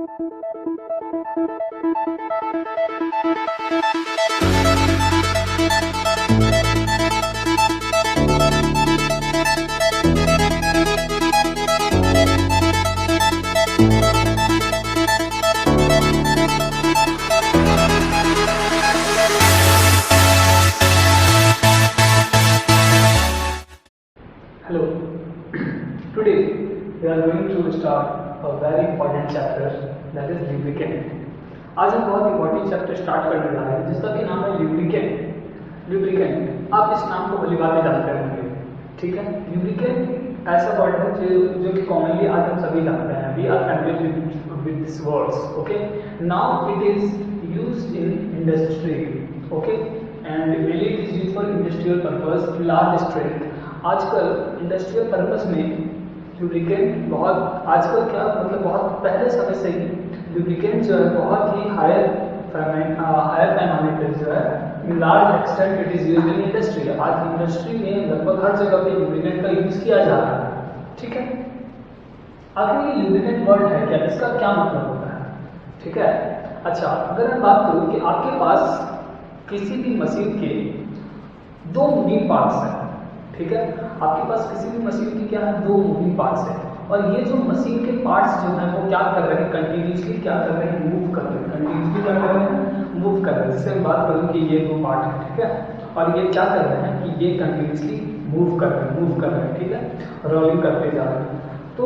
Hello. Today we are going to start a very important chapter, that is lubricant. आज हम बहुत important chapter start करने जा रहे हैं जिसका कि नाम है लुब्रिकेंट। लुब्रिकेंट, आप इस नाम को भली बातें जानते होंगे, ठीक है। लुब्रिकेंट ऐसा वर्ड है जो कि कॉमनली आज हम सभी जानते हैं। We are familiar with this words, okay. Now it is used in industry, okay, and mainly it is used for industrial purpose, large strength. आजकल इंडस्ट्रियल पर्पस में लुब्रिकेंट बहुत, आजकल क्या मतलब बहुत पहले समय से ही लुब्रिकेंट जो है बहुत ही हायर पैमाने पर जो है in large extent it is used in industry. आज इंडस्ट्री में लगभग हर जगह पे लुब्रिकेंट का यूज किया जा रहा है, ठीक है। आखिर ये लुब्रिकेंट वर्ड है क्या, इसका क्या मतलब होता है, ठीक है। अच्छा, अगर मैं बात करूं कि आपके पास किसी भी मशीन के दो मूविंग पार्ट्स हैं, ठीक है। आपके पास किसी भी मशीन की क्या है, दो मूविंग पार्ट्स है, और ये जो मशीन के पार्ट्स जो है वो क्या कर रहे हैं, कंटिन्यूसली क्या कर रहे हैं, मूव कर रहे हैं, कंटिन्यूसली क्या कर रहे हैं, मूव कर रहे हैं। जैसे मैं बात करूं कि ये दो पार्ट है, ठीक है, और ये क्या कर रहे हैं कि ये कंटिन्यूसली मूव कर रहे हैं, ठीक है, रोलिंग करते जा रहे हैं। तो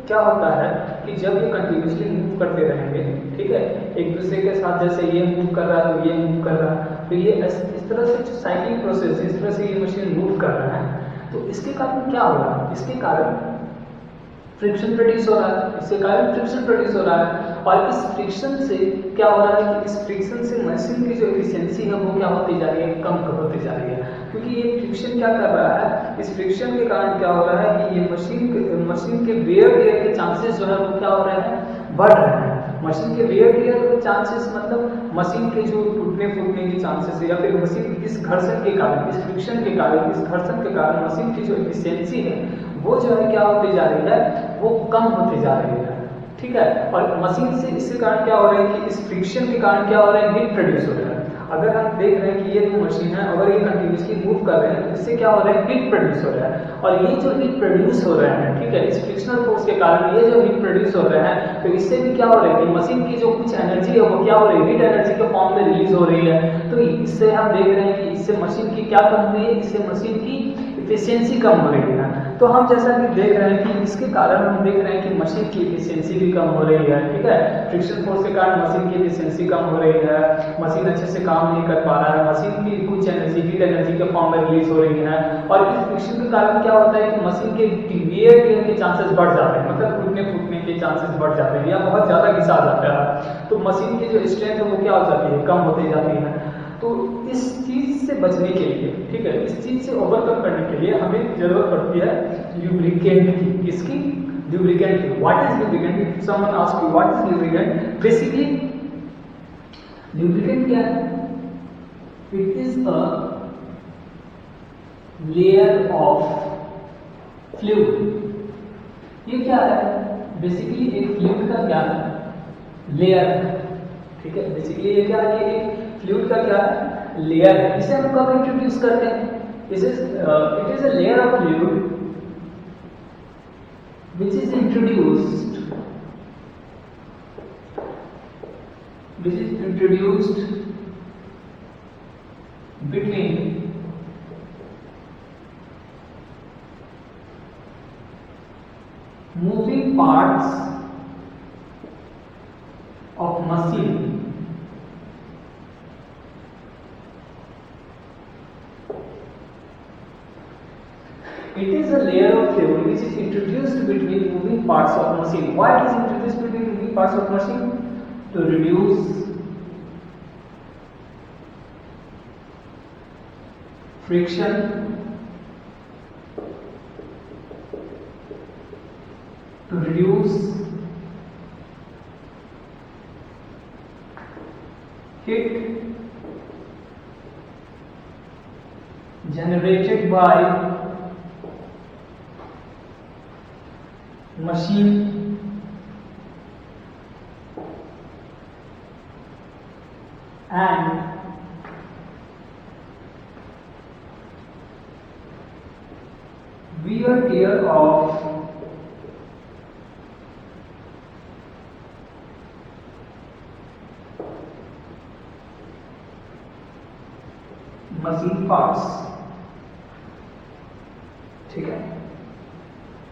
क्या होता है कि जब ये कंटिन्यूसली मूव करते रहेंगे, ठीक है, एक दूसरे के साथ, जैसे ये मूव कर रहा है तो ये मूव कर रहा है, तो ये इस तरह से साइक्लिंग प्रोसेस, इस तरह से ये मशीन मूव कर रहा है। तो इसके कारण क्या हो रहा है, इसके कारण फ्रिक्शन प्रोड्यूस हो रहा है, इसके कारण फ्रिक्शन प्रोड्यूस हो रहा है, और इस फ्रिक्शन से क्या हो रहा है कि इस फ्रिक्शन से मशीन की जो एफिशिएंसी है वो क्या होती जा रही है, कम होती जा रही है। क्योंकि ये फ्रिक्शन क्या कर रहा है, इस फ्रिक्शन के कारण क्या हो रहा है कि ये मशीन के वेयर टियर के चांसेस जो है वो क्या हो रहे हैं, बढ़ रहे हैं। मशीन के वेयर टियर के चांसेस मतलब मशीन के जो टूटने फूटने के चांसेस है, या फिर मशीन इस घर्षण के कारण, इस फ्रिक्शन के कारण, इस घर्षण के कारण मशीन की जो एफिशिएंसी है वो जो है क्या होती जा रही है, वो कम होती जा रही है, ठीक है। और मशीन से इसके कारण क्या हो रहा है कि इस फ्रिक्शन के कारण क्या हो रहा है, हीट प्रोड्यूस हो रहा है। अगर हम देख रहे हैं कि ये जो मशीन है अगर ये कंटिन्यूसली मूव कर रहे हैं तो इससे क्या हो रहा है, हीट प्रोड्यूस हो रहा है, और ये जो हीट प्रोड्यूस हो रहा है, ठीक है, इस फ्रिक्शनल फोर्स के कारण ये जो हीट प्रोड्यूस हो रहा है, तो इससे भी क्या हो रहा है कि मशीन की जो कुछ एनर्जी है वो क्या हो रही है, हीट एनर्जी के फॉर्म में रिलीज हो रही है। तो इससे हम देख रहे हैं कि इससे मशीन की क्या कम हुई है, इससे मशीन की एफिशिएंसी कम हो रही है। तो हम जैसा कि देख रहे हैं कि इसके कारण हम देख रहे हैं कि मशीन की एफिशिएंसी भी कम हो रही है, ठीक है। फ्रिक्शन फोर्स के कारण मशीन की एफिशिएंसी कम हो रही है, मशीन अच्छे से काम नहीं कर पा रहा है, मशीन की कुछ एनर्जी हीट एनर्जी के फॉर्म में रिलीज हो रही है, और इस फ्रिक्शन के कारण क्या होता है कि मशीन के वेयर टियर के चांसेस बढ़ जाते हैं, मतलब टूटने फूटने के चांसेस बढ़ जाते हैं, या बहुत ज्यादा घिसा जाता है। तो मशीन की जो स्ट्रेंथ है वो क्या हो जाती है, कम होती जाती है। तो इस चीज से बचने के लिए, ठीक है, इस चीज से ओवरकम करने के लिए हमें जरूरत पड़ती है लुब्रिकेंट की। किसकी, लुब्रिकेंट की। What is lubricant, if someone ask you what is lubricant, basically lubricant क्या है, it is a layer of fluid. ये क्या है, बेसिकली एक फ्लूइड का क्या है, लेयर है, ठीक है। बेसिकली ये क्या है, ये एक फ्लूइड का क्या है, लेयर है। इसे हम कब इंट्रोड्यूस करते हैं, it is a layer of fluid which is introduced between moving parts of machine. It is a layer of fluid which is introduced between moving parts of machine. Why it is introduced between moving parts of machine? To reduce friction, to reduce heat generated by machine and wear tear of machine parts. ठीक है,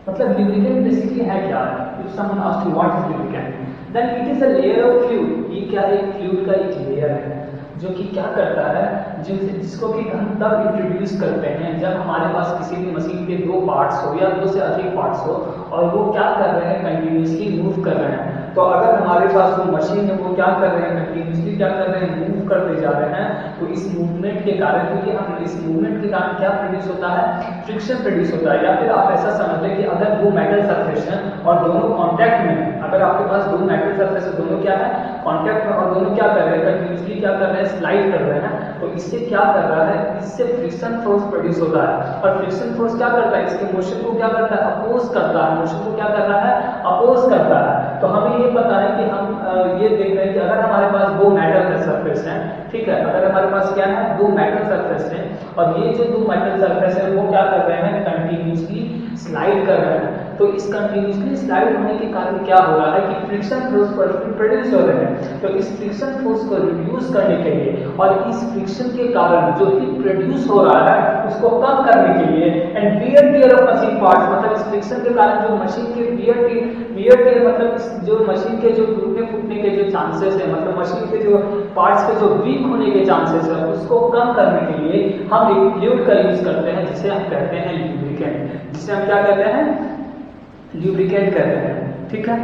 मतलब lubricant basically है क्या है? If someone asks you what is lubricant, then it is a layer of fluid. ये क्या है? Fluid का एक लेयर है जो कि क्या करता है, जिसको कि हम तब इंट्रोड्यूस करते हैं जब हमारे पास किसी भी मशीन के दो पार्ट्स हो या दो से अधिक पार्ट्स हो और वो क्या कर रहे हैं, कंटिन्यूसली मूव कर रहे हैं। तो अगर हमारे पास वो मशीन है वो क्या कर रहे हैं, कंटिन्यूसली क्या कर रहे हैं, मूव करते जा रहे हैं। तो इस मूवमेंट के कारण, क्योंकि हम इस मूवमेंट के कारण क्या प्रोड्यूस होता है, फ्रिक्शन प्रोड्यूस होता है। या फिर आप ऐसा समझ लें कि अगर दो मेटल सरफेस हैं और दोनों कांटेक्ट में, अगर आपके पास दो मेटल सरफेस है, दोनों क्या है, कांटेक्ट में, और दोनों क्या कर रहे हैं, कंटिन्यूसली क्या कर रहे हैं, स्लाइड कर रहे हैं, तो इससे क्या कर रहा है, इससे फ्रिक्शन फोर्स प्रोड्यूस होता है। और फ्रिक्शन फोर्स क्या करता है, इसके मोशन को क्या करता है, अपोज करता है। मोशन को क्या कर रहा है, अपोज करता है। तो हमें ये पता है कि हम ये देख रहे हैं कि अगर हमारे पास दो मेटल सरफेस हैं, ठीक है, अगर हमारे पास क्या है, दो मेटल सरफेस हैं और ये जो दो मेटल सरफेस है वो क्या कर रहे हैं, कंटिन्यूसली स्लाइड कर रहे हैं। तो इस कंटिन्यूसली स्लाइड होने के कारण क्या हो रहा है कि फ्रिक्शन फोर्स प्रोड्यूस हो रहे हैं। तो इस फ्रिक्शन फोर्स को रिड्यूस करने के लिए और इस फ्रिक्शन के कारण जो हीट प्रोड्यूस हो रहा है उसको कम करने के लिए, and wear tear of machine parts, मतलब इस फ्रिक्शन के कारण जो मशीन के वियर टियर मतलब इस जो मशीन के जो टूटने फूटने के जो चांसेस है, मतलब मशीन के जो पार्ट्स के जो वीक होने के चांसेस है उसको कम करने के लिए हम एक फ्लूइड का यूज करते हैं जिसे हम कहते हैं ल्यूब्रिकेंट, जिसे हम क्या कहते हैं, ल्यूब्रिकेंट कहते हैं। ठीक है,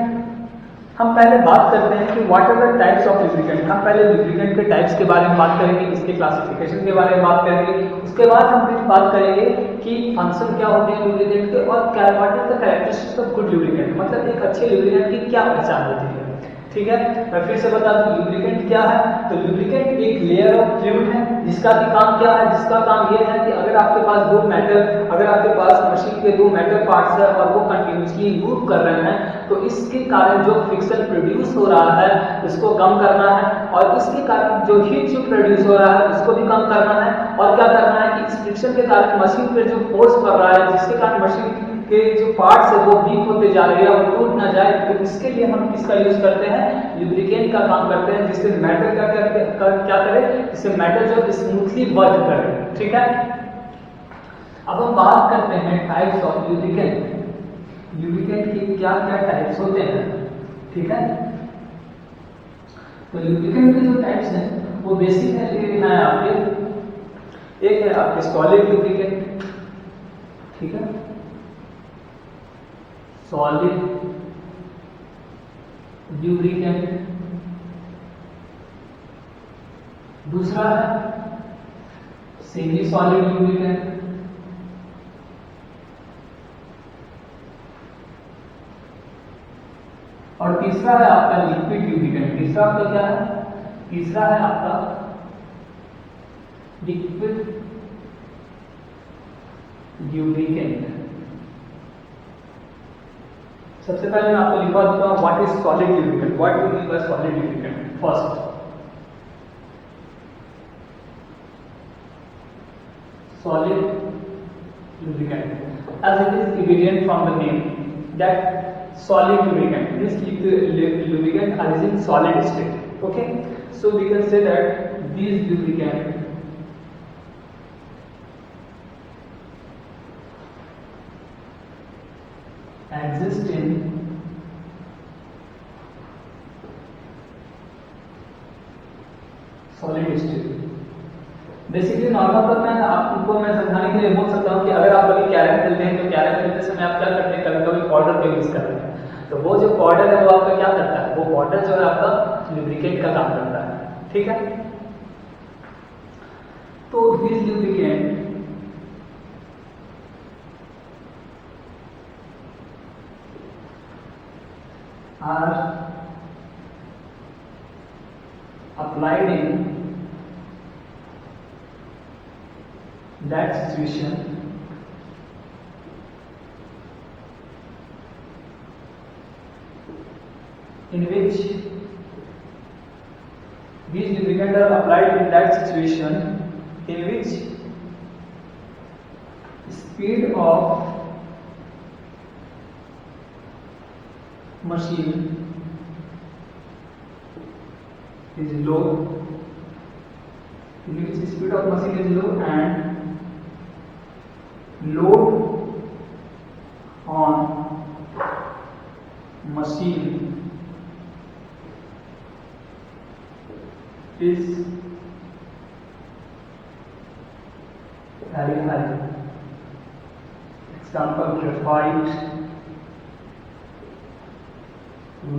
हम पहले बात करते हैं कि what are the types of lubricant. हम पहले ल्यूब्रिकेंट के टाइप्स के बारे में बात करेंगे, इसके क्लासिफिकेशन के बारे में बात करेंगे, उसके बाद हम फिर बात करेंगे कि फंक्शन क्या होते हैं ल्यूब्रिकेंट के और क्या what are the characteristics of good lubricant, मतलब एक अच्छे ल्यूब्रिकेंट की क्या पहचान होती है। ठीक है, मैं फिर से बता दूं ल्यूब्रिकेंट क्या है। तो ल्यूब्रिकेंट एक लेयर ऑफ फ्लूइड है जिसका भी काम क्या है, जिसका काम ये है कि अगर आपके पास दो मेटल, अगर आपके पास मशीन के दो मेटल पार्ट्स है और वो कंटिन्यूसली मूव कर रहे हैं तो इसके कारण जो फ्रिक्शन प्रोड्यूस हो रहा है उसको कम करना है, और इसके कारण जो हीट जो प्रोड्यूस हो रहा है उसको भी कम करना है। और क्या करना है कि इस फ्रिक्शन के कारण मशीन पे जो फोर्स पड़ रहा है जिसके कारण मशीन के जो पार्ट्स है वो वीक होते जा रहे हैं और टूट ना जाए, तो इसके लिए हम किसका यूज करते हैं, ल्यूब्रिकेंट का काम करते हैं, जिससे मेटल क्या करे, जिससे मेटल जो स्मूथली वर्क करे। ठीक है, अब हम बात करते हैं टाइप्स ऑफ ल्यूब्रिकेंट। ल्यूब्रिकेंट के क्या क्या टाइप्स होते हैं। ठीक है, तो ल्यूब्रिकेंट के जो टाइप्स हैं वो बेसिक है आपके, एक है आपके सॉलिड ल्यूब्रिकेंट, ठीक है, सॉलिड ल्यूब्रिकेंट। दूसरा है सेमी सॉलिड ल्यूब्रिकेंट, और तीसरा है आपका लिक्विड ल्यूब्रिकेंट। तीसरा आपका क्या है, तीसरा है आपका लिक्विड ल्यूब्रिकेंट। सबसे पहले मैं आपको लिखवा देता हूं what is solid lubricant, what do mean by solid lubricant. First, solid lubricant, as it is evident from the name that solid lubricant, this lubricant is in solid state. Okay, so we can say that these lubricant exist in solid state. Basically normal पर मैं आपको मैं समझाने के लिए बोल सकता हूँ कि अगर आप कभी कैरम खेलते हैं तो कैरम खेलते समय आप क्या करते हैं, कभी कभी पाउडर का यूज करते हैं। तो वो जो पाउडर है वो आपका क्या करता है, वो पाउडर जो है आपका लुब्रिकेंट का काम करता है। ठीक है, तो this lubricant are applied in that situation in which these lubricants are applied in that situation in which speed of machine is low, in which speed of machine is low and load on machine is very high. Example, graphite,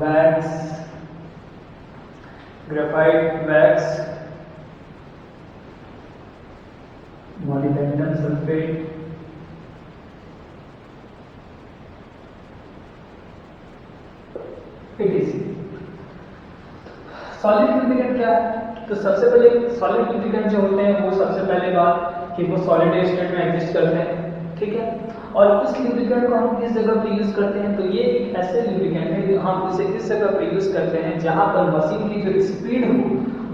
wax, molybdenum sulfate, etc. Solid lubricant क्या है? तो सबसे पहले solid lubricant जो होते हैं वो सबसे पहले बात कि वो सॉलिड स्टेट में एग्जिस्ट करते हैं, ठीक है। और उस लुब्रिकेंट को हम किस जगह पे यूज करते हैं? तो ये एक ऐसे लुब्रिकेंट है जो हम इसे किस जगह पे यूज करते हैं जहां पर मशीन की जो स्पीड हो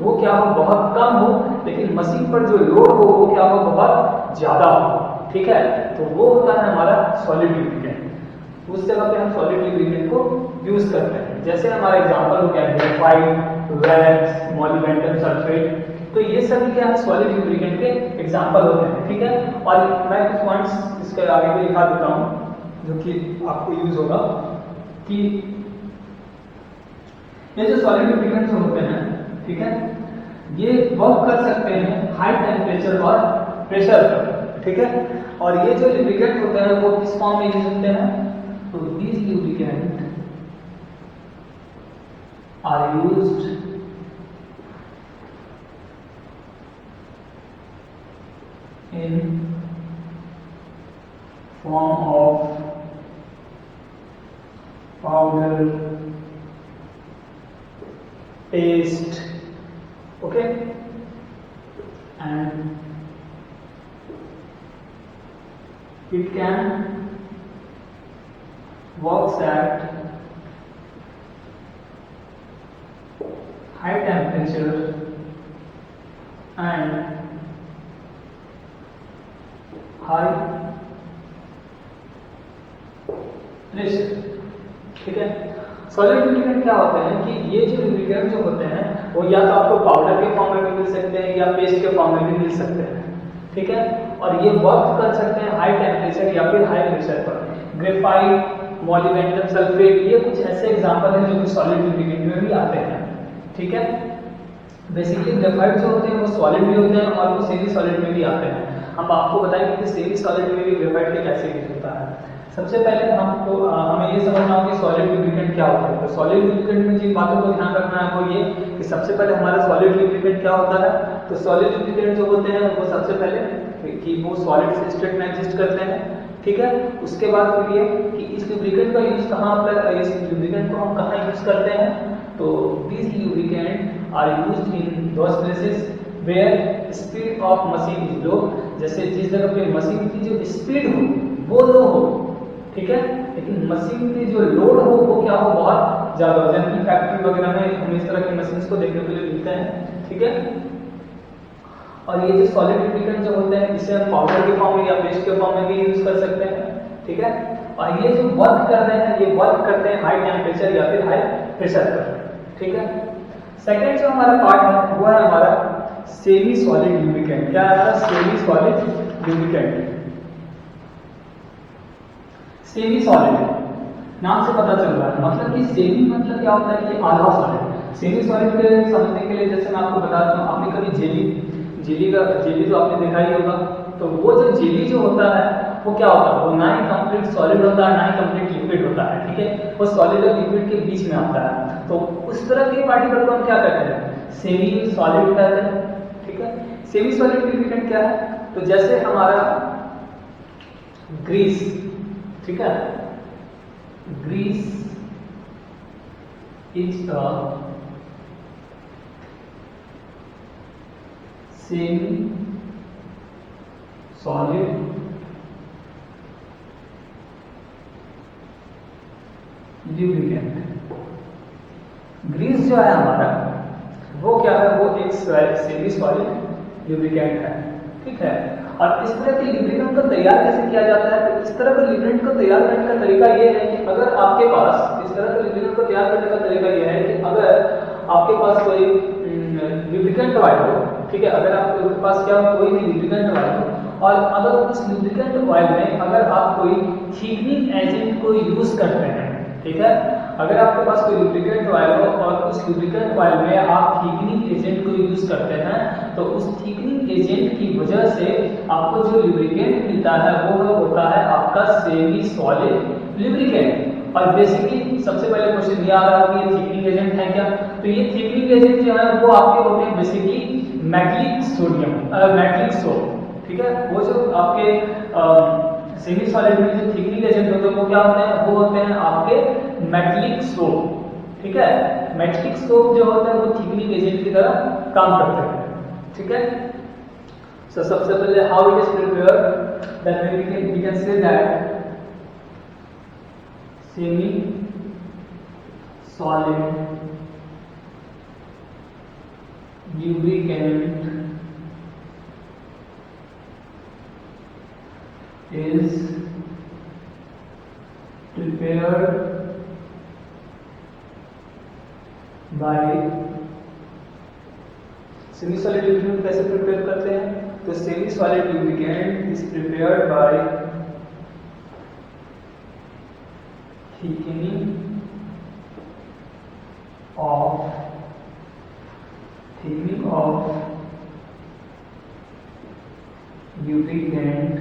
वो क्या हो, बहुत कम हो, लेकिन मशीन पर जो लोड हो वो क्या हो, बहुत ज्यादा हो, ठीक है। तो वो होता है हमारा सॉलिड लुब्रिकेंट। उस जगह पे हम सॉलिड लुब्रिकेंट को यूज करते हैं। जैसे हमारा एग्जांपल हो गया ग्रेफाइट, वैक्स, मोलिब्डेनम सल्फेट, तो ये सभी क्या है, सॉलिड लुब्रिकेंट के एग्जांपल होते हैं, ठीक है। और मैं कुछ पॉइंट्स इसके आगे भी लिखा देता हूं जो कि आपको यूज होगा कि ये जो सॉलिड लुब्रिकेंट होते हैं, ठीक है, ये वर्क कर सकते हैं हाई टेम्परेचर और प्रेशर पर, ठीक है। और ये जो लुब्रिकेंट होते हैं वो किस फॉर्म में यूज होते हैं? तो these lubricant are used in form of powder, paste, okay, and it can works at high temperature and high pressure, ठीक है। सॉलिड लुब्रिकेंट क्या होते हैं कि ये जो लुब्रिकेंट जो होते हैं वो या तो आपको पाउडर के फॉर्म में भी मिल सकते हैं या पेस्ट के फॉर्म में भी मिल सकते हैं, ठीक है। और ये वर्क कर सकते हैं हाई टेम्परेचर या फिर हाई प्रेशर पर। ग्रेफाइट, मोलिब्डेनम सल्फेट, ये कुछ ऐसे एग्जांपल हैं जो कि सॉलिड लुब्रिकेंट में भी आते हैं, ठीक है। बेसिकली ग्रेफाइट जो होते हैं वो सॉलिड भी होते हैं और वो सेमी सॉलिड में भी आते हैं। हम आपको बताएंगे कि सेमी सॉलिड में भी ग्रेफाइट के कैसे यूज होता है। सबसे पहले हमको हमें ये समझना होगा कि सॉलिड लुब्रिकेंट क्या होता है। तो सॉलिड लुब्रिकेंट में जिन बातों को ध्यान रखना है वो ये कि सबसे पहले हमारा सॉलिड लुब्रिकेंट क्या होता है। तो सॉलिड लुब्रिकेंट जो होते हैं वो सबसे पहले कि वो सॉलिड स्टेट में एग्जिस्ट करते हैं, ठीक है। उसके बाद फिर ये कि इस लुब्रिकेंट का यूज कहाँ अप्लाई, इस लुब्रिकेंट को हम कहाँ यूज करते हैं? तो this lubricant are used in those places where speed of machine is low, जैसे जिस जगह पे मशीन की जो स्पीड हो वो लो हो, ठीक है, लेकिन मशीन की जो लोड हो वो क्या हो, बहुत ज्यादा हो। जैसे कि फैक्ट्री वगैरह में हम इस तरह की मशीन्स को देखने के लिए मिलते हैं, ठीक है। और ये जो सॉलिड लुब्रिकेंट जो होते हैं इसे हम पाउडर के फॉर्म में या पेस्ट के फॉर्म में भी यूज कर सकते हैं, ठीक है। और ये जो वर्क कर रहे हैं ये वर्क करते हैं हाई टेम्परेचर या फिर हाई प्रेशर पर, ठीक है। सेकेंड जो हमारा पार्ट है वो है हमारा सेमी सॉलिड लुब्रिकेंट। क्या है हमारा semi solid lubricant? Semi solid नाम से पता चल रहा है, मतलब कि सेमी मतलब क्या होता है कि आधा सॉलिड। सेमी सॉलिड के समझने के लिए जैसे मैं आपको बता दूं, आपने कभी जेली तो आपने देखा ही होगा। तो वो जो जेली जो होता है वो क्या होता है, वो ना ही कंप्लीट सॉलिड होता है ना ही कंप्लीट लिक्विड होता है, ठीक है। वो सॉलिड और लिक्विड के बीच में आता है। तो उस तरह के पार्टिकल को हम क्या कहते हैं? सेमी सॉलिड कहते हैं, ठीक है। सेमी सॉलिड लुब्रिकेंट क्या है? तो जैसे हमारा ग्रीस, ठीक है, grease is a semi solid lubricant. Grease जो है हमारा वो क्या है, वो एक सेमी सॉलिड लुब्रिकेंट है, ठीक है। और इस तरह के लुब्रिकेंट को तैयार कैसे किया जाता है, तो इस तरह के लुब्रिकेंट को तैयार करने का तरीका ये है कि अगर आपके पास, इस तरह के लुब्रिकेंट को तैयार करने का तरीका ये है कि अगर आपके पास कोई लुब्रिकेंट ऑयल हो, ठीक है, अगर आपके पास क्या कोई भी लुब्रिकेंट ऑयल हो, और अगर उस लुब्रिकेंट ऑयल में अगर आप कोई थिकनिंग एजेंट को यूज करते हैं, ठीक है, अगर आपके पास कोई लुब्रिकेंट ऑयल हो और उस लुब्रिकेंट ऑयल में आप थिकनिंग एजेंट को यूज करते हैं, तो उस थिकनिंग एजेंट की वजह से आपको जो लुब्रिकेंट मिलता है वो होता है आपका सेमी सॉलिड लुब्रिकेंट। और बेसिकली सबसे पहले क्वेश्चन ये आ रहा है कि ये थिकनिंग एजेंट है क्या, तो ये थिकनिंग एजेंट जो है वो आपके होते हैं basically metallic sodium, metallic soap, ठीक है। वो जो आपके सेमी सॉलिड में जो थिकनिंग एजेंट होते हैं वो क्या होते हैं, वो होते हैं आपके मेटलिक सोप, ठीक है। मेटलिक सोप जो होता है वो थिकनिंग एजेंट की तरह काम करते हैं, ठीक है। सो सबसे पहले how it is prepared, that we can say that semi solid lubricant is prepared by, semi solid lubricant कैसे प्रिपेयर करते हैं, तो semi solid lubricant is prepared by thickening of lubricant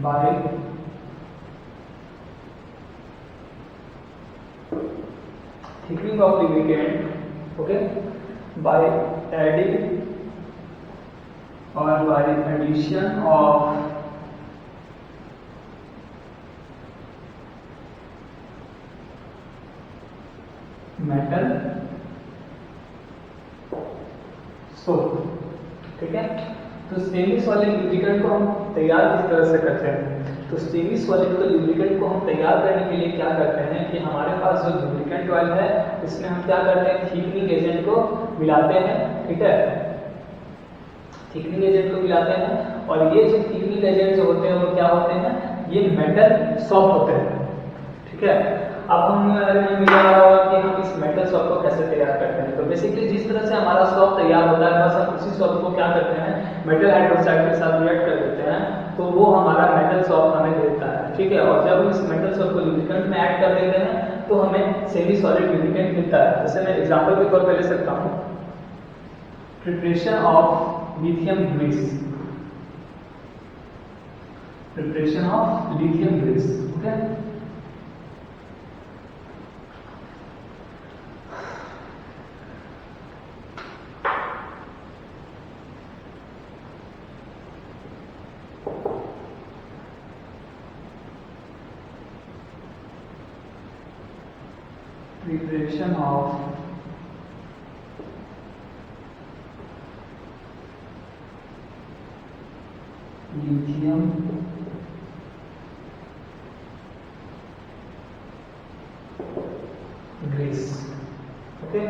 by thickening of lubricant, okay, by adding or by addition of metal soap, ठीक है। तो semi solid lubricant को हम तैयार किस तरह से करते हैं, तो सेमी सॉलिड को लुब्रिकेंट को हम तैयार करने के लिए क्या करते हैं कि हमारे पास जो लुब्रिकेंट ऑयल है इसमें हम क्या करते हैं, थिकनिंग एजेंट को मिलाते हैं, ठीक है, थिकनिंग एजेंट को मिलाते हैं। और ये जो थिकनिंग एजेंट जो होते हैं वो क्या होते हैं, ये मेटल सॉप होते हैं, ठीक है। अब हम मिला कि हम इस मेटल सॉप को कैसे तैयार करते हैं, तो बेसिकली जिस तरह से हमारा सॉप तैयार होता है बस हम उसी सॉप को क्या करते हैं, मेटल हाइड्रोक्साइड के साथ रिएक्ट कर देते हैं, तो वो हमारा मेटल सॉप हमें देता है, ठीक है। और जब हम इस मेटल सॉप को लुब्रिकेंट में ऐड कर देते हैं तो हमें सेमी सॉलिड लुब्रिकेंट मिलता है। जैसे मैं एग्जांपल के तौर पे ले सकता हूँ, preparation of lithium grease, preparation of lithium grease, okay. Preparation of lithium grease, okay.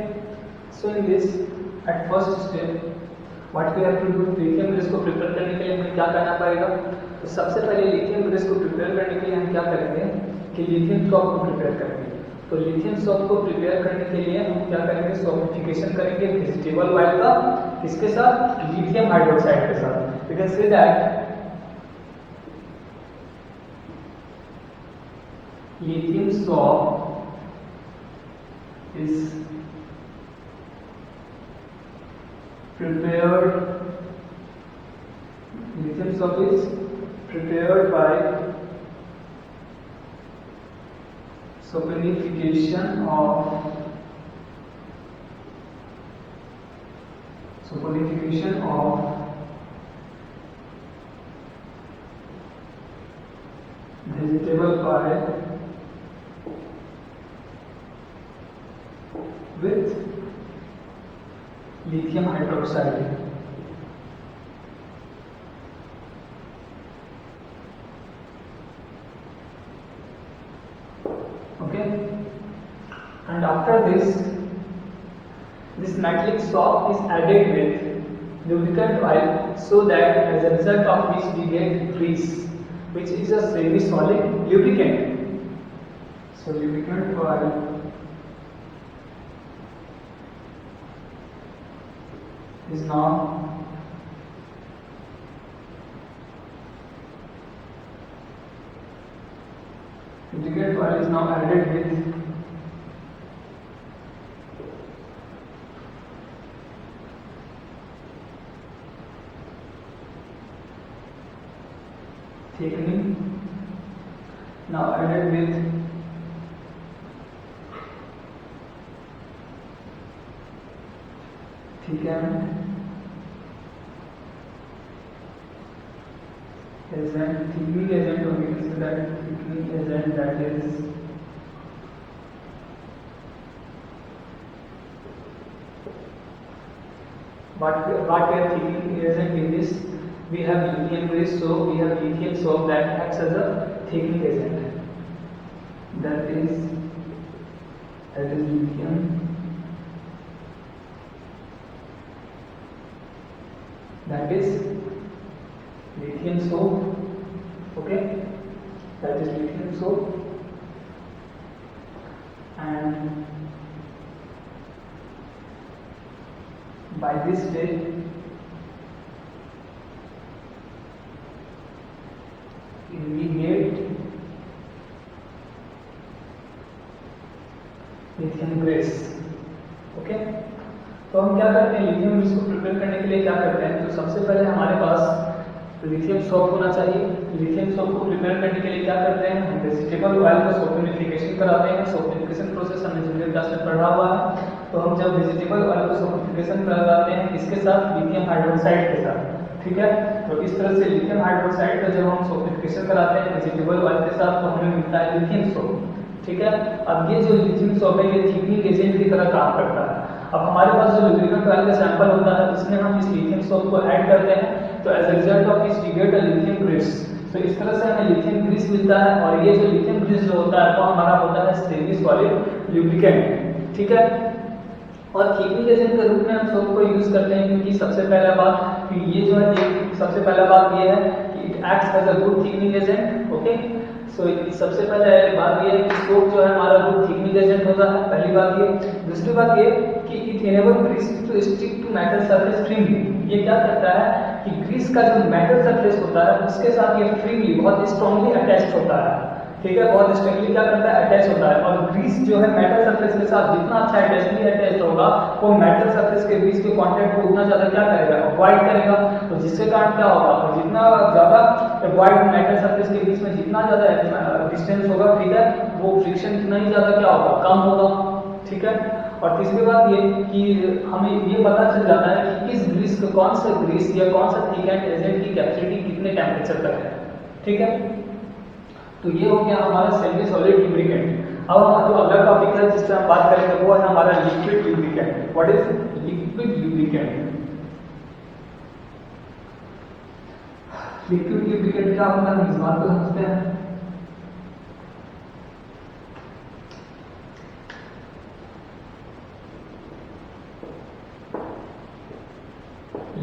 So in this at first step what we have to do, lithium grease को प्रिपेयर करने के लिए हमें क्या करना पड़ेगा, तो सबसे पहले लिथियम ग्रीस को प्रिपेयर करने के लिए हम क्या करेंगे कि लिथियम सॉल्ट को प्रिपेयर करेंगे। तो लिथियम सॉल्ट को प्रिपेयर करने के लिए हम क्या करेंगे, सॉल्टिफिकेशन करेंगे वेजिटेबल ऑयल का, इसके साथ लिथियम हाइड्रोक्साइड के साथ। You can say that lithium salt is prepared, lithium salt is prepared by saponification of vegetable oil with lithium hydroxide. Okay, and after this this metallic soap is added with lubricant oil, so that as a result of which we get grease, which is a semi-solid lubricant. So lubricant oil is now added with thickening, now added with thickened agent, thickening agent, or we can say that thickening agent, that is what we are thickening agent in this. We have lithium grease, so we have lithium soap that acts as a thickening agent. That is lithium. That is lithium soap. Okay, that is lithium soap, and by this way we get lithium grace. Okay, तो हम क्या करते हैं, lithium grace को prepare करने के लिए क्या करते हैं, तो सबसे पहले हमारे पास लिथियम सोप होना चाहिए. लिथियम सोप को प्रिपेयर करने के लिए क्या करते हैं, हम वेजिटेबल ऑयल का सोपिफिकेशन कराते हैं. सोपिफिकेशन प्रोसेस हमने जूनियर क्लास में पढ़ा हुआ है. तो हम जब वेजिटेबल ऑयल का सोपिफिकेशन कराते हैं इसके साथ लिथियम हाइड्रोक्साइड के साथ, ठीक है. तो इस तरह से लिथियम हाइड्रोक्साइड का जब हम सोपिफिकेशन कराते हैं वेजिटेबल ऑयल के साथ, तो हमें मिलता है लिथियम सोप. ठीक है. अब ये जो लिथियम सोप है ये थिकनिंग एजेंट की तरह काम करता है. अब हमारे पास जो लुब्रिकेंट ऑयल का सैंपल होता है उसमें हम इस लिथियम सोप को ऐड करते हैं, तो as a result of this we get a lithium grease. तो इस तरह से हमें लिथियम ग्रीस मिलता है, और ये जो लिथियम ग्रीस जो होता है वो हमारा होता है सेमी सॉलिड लुब्रिकेंट. ठीक है. और थिकनिंग एजेंट के रूप में हम सोप को यूज करते हैं, क्योंकि सबसे पहला बात कि ये जो है सबसे पहला बात ये है कि it acts as a good thickening agent. Okay, so सबसे पहले बात ये है कि सोप जो है हमारा गुड थिकनिंग एजेंट होता है, पहली बात ये. दूसरी बात ये कि it enable grease to stick to metal surface freely. ये क्या करता है कि ग्रीस का जो मेटल सरफेस होता है उसके साथ ये फ्रीली बहुत स्ट्रांगली अटैच्ड होता है. ठीक है, बहुत स्ट्रांगली क्या करता है, अटैच होता है. और ग्रीस जो है मेटल सरफेस के साथ जितना अच्छा अटैच होगा वो मेटल सरफेस के बीच के कांटेक्ट को उतना ज्यादा क्या करेगा, अवॉइड करेगा. तो जिसके कारण क्या होगा, तो जितना ज्यादा अवॉइड मेटल सरफेस के बीच में जितना ज्यादा डिस्टेंस होगा, ठीक है, वो फ्रिक्शन इतना ही ज्यादा क्या होगा, कम होगा. ठीक है. और तीसरी बात ये कि हमें ये पता चल जाता है कि इस ग्रीस का कौन सा ग्रीस या कौन सा थिकनेंट एजेंट की कैपेसिटी कितने टेम्परेचर तक है. ठीक है. तो ये हो गया हमारा सेमी सॉलिड लुब्रिकेंट. अब जो अगला टॉपिक है जिस पे हम बात करेंगे वो है हमारा liquid lubricant. What is liquid lubricant? Liquid lubricant क्या होता है, इस बात को समझते हैं.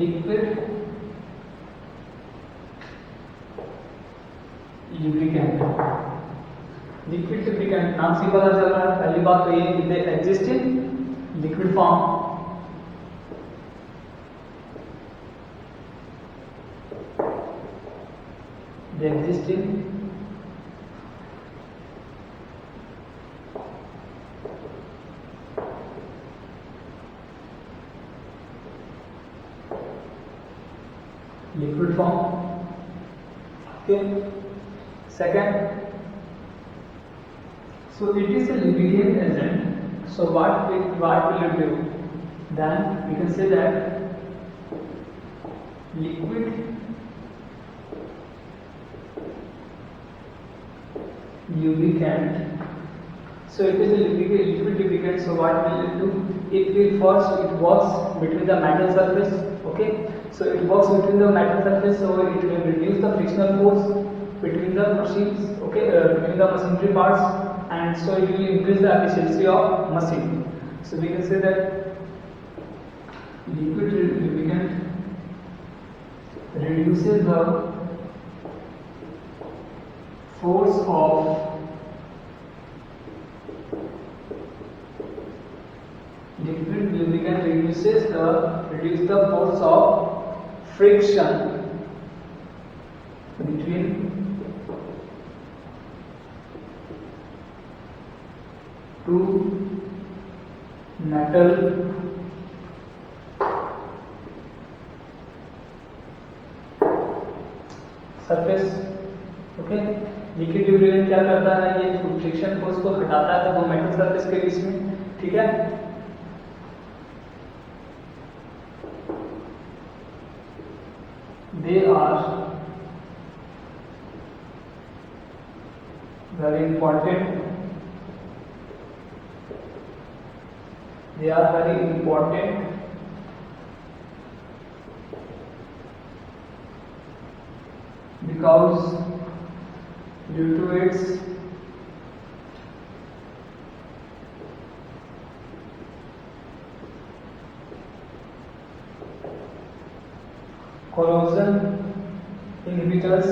Liquid lubricant. लिक्विड लुब्रिकेंट नाम से पता चल रहा है. पहली बात तो ये कि they exist in liquid form. They exist in liquid form. Okay. Second, so it is a lubricant agent. So what will it do? Then we can say that liquid lubricant. So it is a liquid lubricant. So what will it do? It will first it works between the metal surface. Okay. So it works between the metal surface, so it will reduce the frictional force between the machines, okay, between the machinery parts, and so it will increase the efficiency of machine. So we can say that liquid lubricant reduces the force of reduce the force of friction between two metal surface. Okay, liquid lubricant क्या करता है, ये friction force को हटाता है दो metal surface के बीच में, ठीक है। They are very important. They are very important because due to its corrosion inhibitors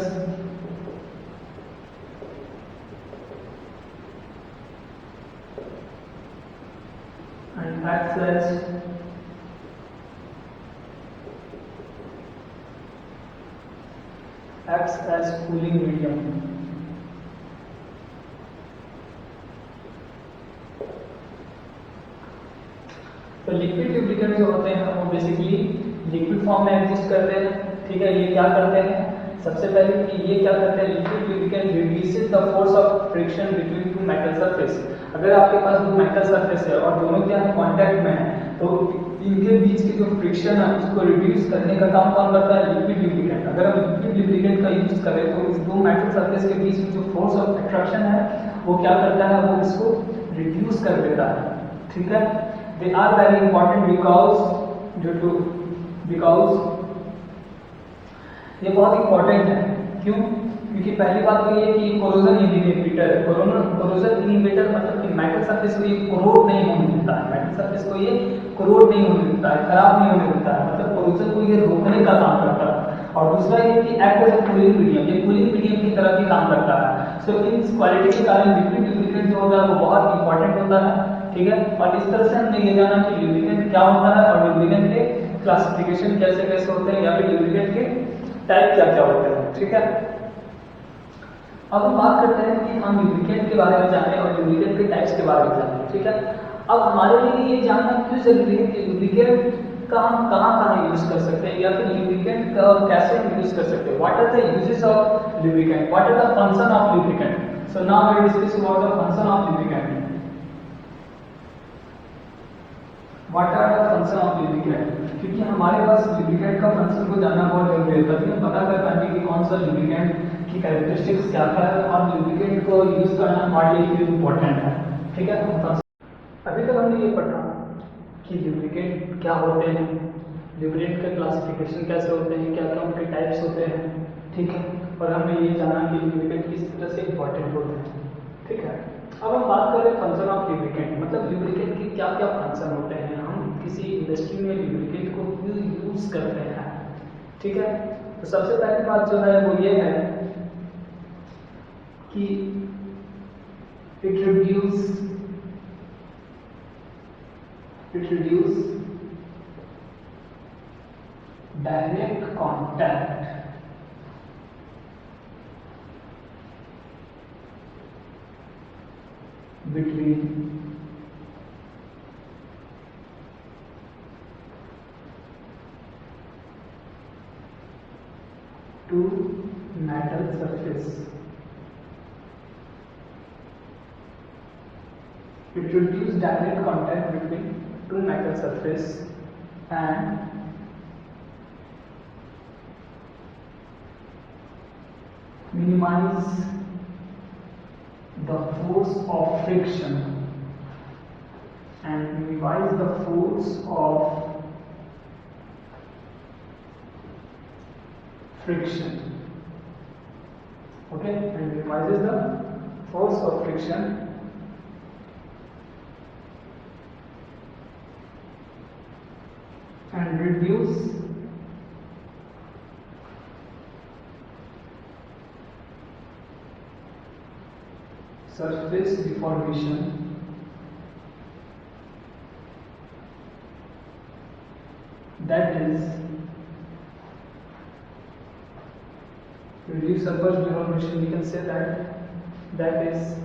and acts as cooling medium. तो लिक्विड लुब्रिकेंट जो होते हैं वो बेसिकली लिक्विड फॉर्म में एग्जिस्ट करते हैं, ठीक है। ये क्या करते हैं, सबसे पहले कि ये क्या करते हैं, liquid lubricant reduces the force of friction between two metal surface. अगर आपके पास दो मेटल सरफेस है और दोनों क्या है, कांटेक्ट में है, तो इनके बीच की जो फ्रिक्शन है उसको रिड्यूस करने का काम कौन करता है, लिक्विड लुब्रिकेंट। अगर हम लिक्विड लुब्रिकेंट का यूज करें तो इस दो मेटल सरफेस के बीच में जो फोर्स ऑफ अट्रैक्शन है वो क्या करता है, वो इसको रिड्यूस कर देता है, ठीक है। They are very important because ये बहुत इंपॉर्टेंट है। क्यों, क्योंकि पहली बात तो ये कि कोरोजन इनहिबिटर है। कोरोजन इनहिबिटर मतलब कि मेटल सरफेस को ये कोरोड नहीं होने देता है, मेटल सरफेस को ये कोरोड नहीं होने देता है, खराब नहीं होने देता है, मतलब कोरोजन को ये रोकने का काम करता है। और दूसरा ये कि act as a cooling medium, ये कूलिंग मीडियम की तरह भी काम करता है। सो इन क्वालिटी के कारण लिक्विड लुब्रिकेंट जो होता है वो बहुत इंपॉर्टेंट होता है, ठीक है। और इस तरह से हमने ये जाना कि लुब्रिकेंट क्या होता है और लुब्रिकेंट के क्लासिफिकेशन कैसे कैसे होते हैं, या फिर लुब्रिकेंट के टाइप क्या क्या होते हैं, ठीक है। अब हम बात करते हैं कि हम लुब्रिकेंट के बारे में जाने और लुब्रिकेंट के टाइप्स के बारे में जाने, ठीक है। अब हमारे लिए ये जानना क्यों जरूरी है कि लुब्रिकेंट का हम कहाँ यूज कर सकते हैं, या फिर लुब्रिकेंट का कैसे यूज कर सकते हैं। What are the uses of lubricant, what are the function of lubricant. So now we discuss about the function of lubricant. What are the function of lubricant, क्योंकि हमारे पास लुब्रिकेंट का फंक्शन को जानना बहुत जरूरी है, तभी हम पता कर पाएंगे कि कौन सा लुब्रिकेंट की कैरेक्टरिस्टिक्स क्या क्या है और लुब्रिकेंट को यूज करना हमारे लिए क्यों इम्पोर्टेंट है, ठीक है। अभी तक हमने ये पढ़ा कि लुब्रिकेंट क्या होते हैं, लुब्रिकेंट का क्लासिफिकेशन कैसे होते हैं, क्या क्या उनके टाइप्स होते हैं, ठीक है। और हमने ये जाना कि लुब्रिकेंट किस तरह से इम्पोर्टेंट होते हैं, ठीक है। अब हम बात करें फंक्शन ऑफ लुब्रिकेंट, मतलब लुब्रिकेंट के क्या क्या फंक्शन होते हैं, हम किसी इंडस्ट्री में लुब्रिकेंट को क्यों यूज करते हैं, ठीक है। तो सबसे पहली बात जो है वो ये है कि it reduce direct contact between two metal surface. It reduces direct contact between two metal surface and minimize the force of friction okay, and minimizes the force of friction and reduce surface deformation that is reduce surface deformation, we can say that is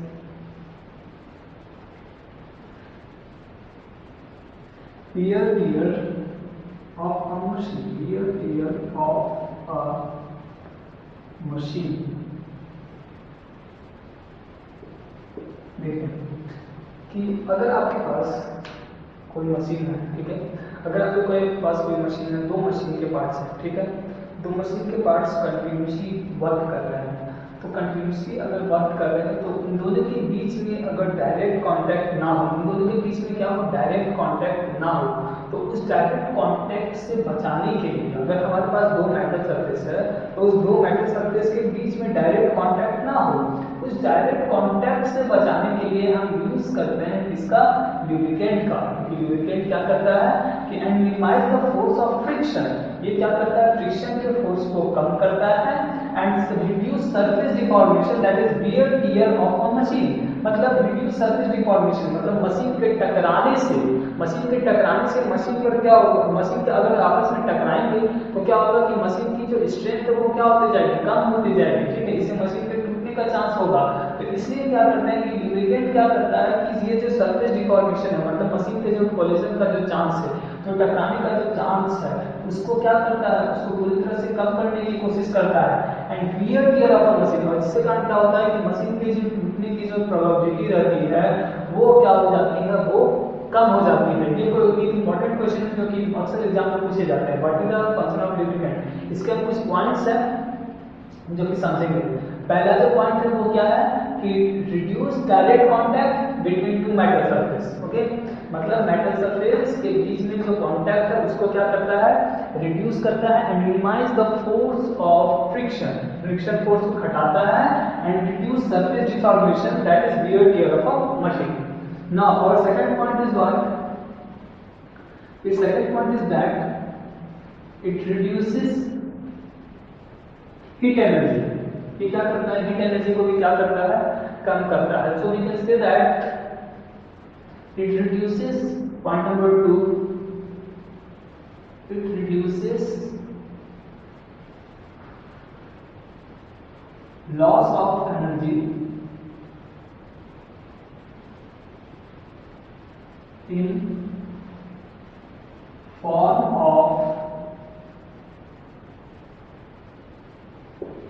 wear of a machine, wear of a machine। देखें कि अगर आपके पास कोई machine है, ठीक है, अगर आपके पास कोई मशीन है, दो मशीन के पार्ट्स हैं, ठीक है, दो मशीन के पार्ट्स कंटिन्यूसली वर्क कर रहे हैं, तो कंटिन्यूसली अगर वर्क कर रहे हैं तो उन दोनों के बीच में अगर डायरेक्ट कांटेक्ट ना हो, उन दोनों के बीच में क्या हो, डायरेक्ट कांटेक्ट ना हो, तो उस डायरेक्ट कांटेक्ट से बचाने के लिए अगर हमारे पास दो मेटल सरफेस है तो उस दो मेटल सरफेस के बीच में डायरेक्ट कांटेक्ट ना हो, उस डायरेक्ट कांटेक्ट से बचाने के लिए हम यूज करते हैं किसका, ल्यूब्रिकेंट का। क्योंकि ल्यूब्रिकेंट क्या करता है कि and minimize the force of friction, ये क्या करता है, फ्रिक्शन के फोर्स को कम करता है and reduce surface deformation that is wear tear of a machine. मतलब रिड्यूस सरफेस डिफॉर्मेशन मतलब मशीन के टकराने से मशीन पर क्या होगा, मशीन के अगर आपस में टकराएंगे तो क्या होगा कि मशीन की जो स्ट्रेंथ है वो क्या होती जाएगी, कम होती जाएगी, ठीक है, इससे मशीन पे टूटने का चांस होगा। तो इसलिए क्या करते हैं कि ल्यूब्रिकेंट क्या करता है कि ये जो सरफेस डिफॉर्मेशन है मतलब मशीन के जो कोलिजन का जो चांस है, जो टकराने का जो चांस है, उसको क्या करता है, उसको पूरी तरह से कम करने की कोशिश करता है and wear tear of a machine. और इससे कारण क्या होता है कि मशीन की जो टूटने की जो प्रोबेबिलिटी रहती है वो क्या हो जाती है, वो कम हो जाती है। ये कोई इंपॉर्टेंट क्वेश्चन है जो कि अक्सर एग्जाम में पूछे जाते हैं, what is the function of lubricant. इसके कुछ पॉइंट्स हैं जो कि समझेंगे। पहला जो पॉइंट है वो क्या है कि reduce direct contact between two metal surface. Okay, मतलब मेटल सरफेस के बीच में जो कांटेक्ट है उसको क्या करता है, रिड्यूस करता है and minimize the force of friction, friction force को घटाता है and reduce surface deformation that is wear tear of a machine. Now our second point is what? The second point is that it reduces heat energy. ये क्या करता है, heat energy को भी क्या करता है, कम करता है। So we can say that it reduces, point number 2, it reduces loss of energy in form of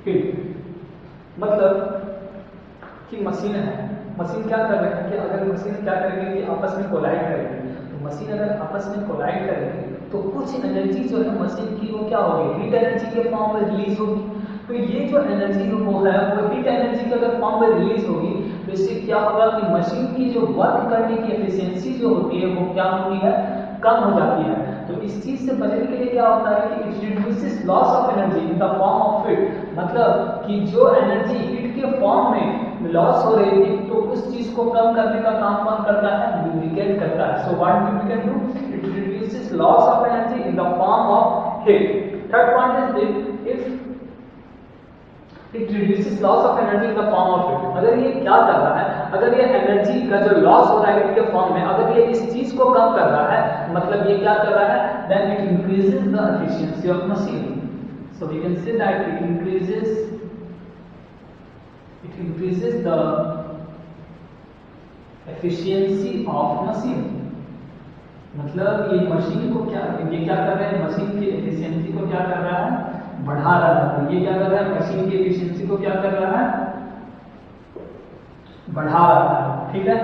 heat। मतलब कि मशीन है, मशीन क्या कर रहे हैं कि अगर मशीन क्या करेगी कि आपस में कोलाइड करेगी, तो मशीन अगर आपस में कोलाइड करेगी तो कुछ एनर्जी जो है मशीन की वो क्या होगी, हीट एनर्जी के फॉर्म में रिलीज होगी। तो ये जो एनर्जी वो है वो हीट एनर्जी के अगर फॉर्म में रिलीज होगी तो इससे क्या होगा कि मशीन की जो वर्क करने की एफिशिएंसी जो होती है वो क्या होती है, कम हो जाती है। तो इस चीज से बचने के लिए क्या होता है कि it reduces loss of energy in the form of heat, मतलब कि जो एनर्जी हीट के फॉर्म में लॉस हो रही थी तो उस चीज को कम करने का काम कौन करता है, ल्यूब्रिकेंट करता है। So what lubricant do, it reduces loss of energy in the form of heat. Third point is if it reduces loss of energy in the form of heat. अगर ये क्या कर रहा है, अगर ये एनर्जी का जो लॉस हो रहा है हीट के फॉर्म में, अगर ये इस चीज को कम कर रहा है, मतलब ये क्या कर रहा है, then it increases the efficiency of machine. So we can say that it increases the efficiency of machine. मतलब ये मशीन को क्या, ये क्या कर रहा है, मशीन की एफिशिएंसी को क्या कर रहा है, बढ़ा रहा है। ये क्या कर रहा है, मशीन की एफिशिएंसी को क्या कर रहा है, बढ़ा रहा है, ठीक है।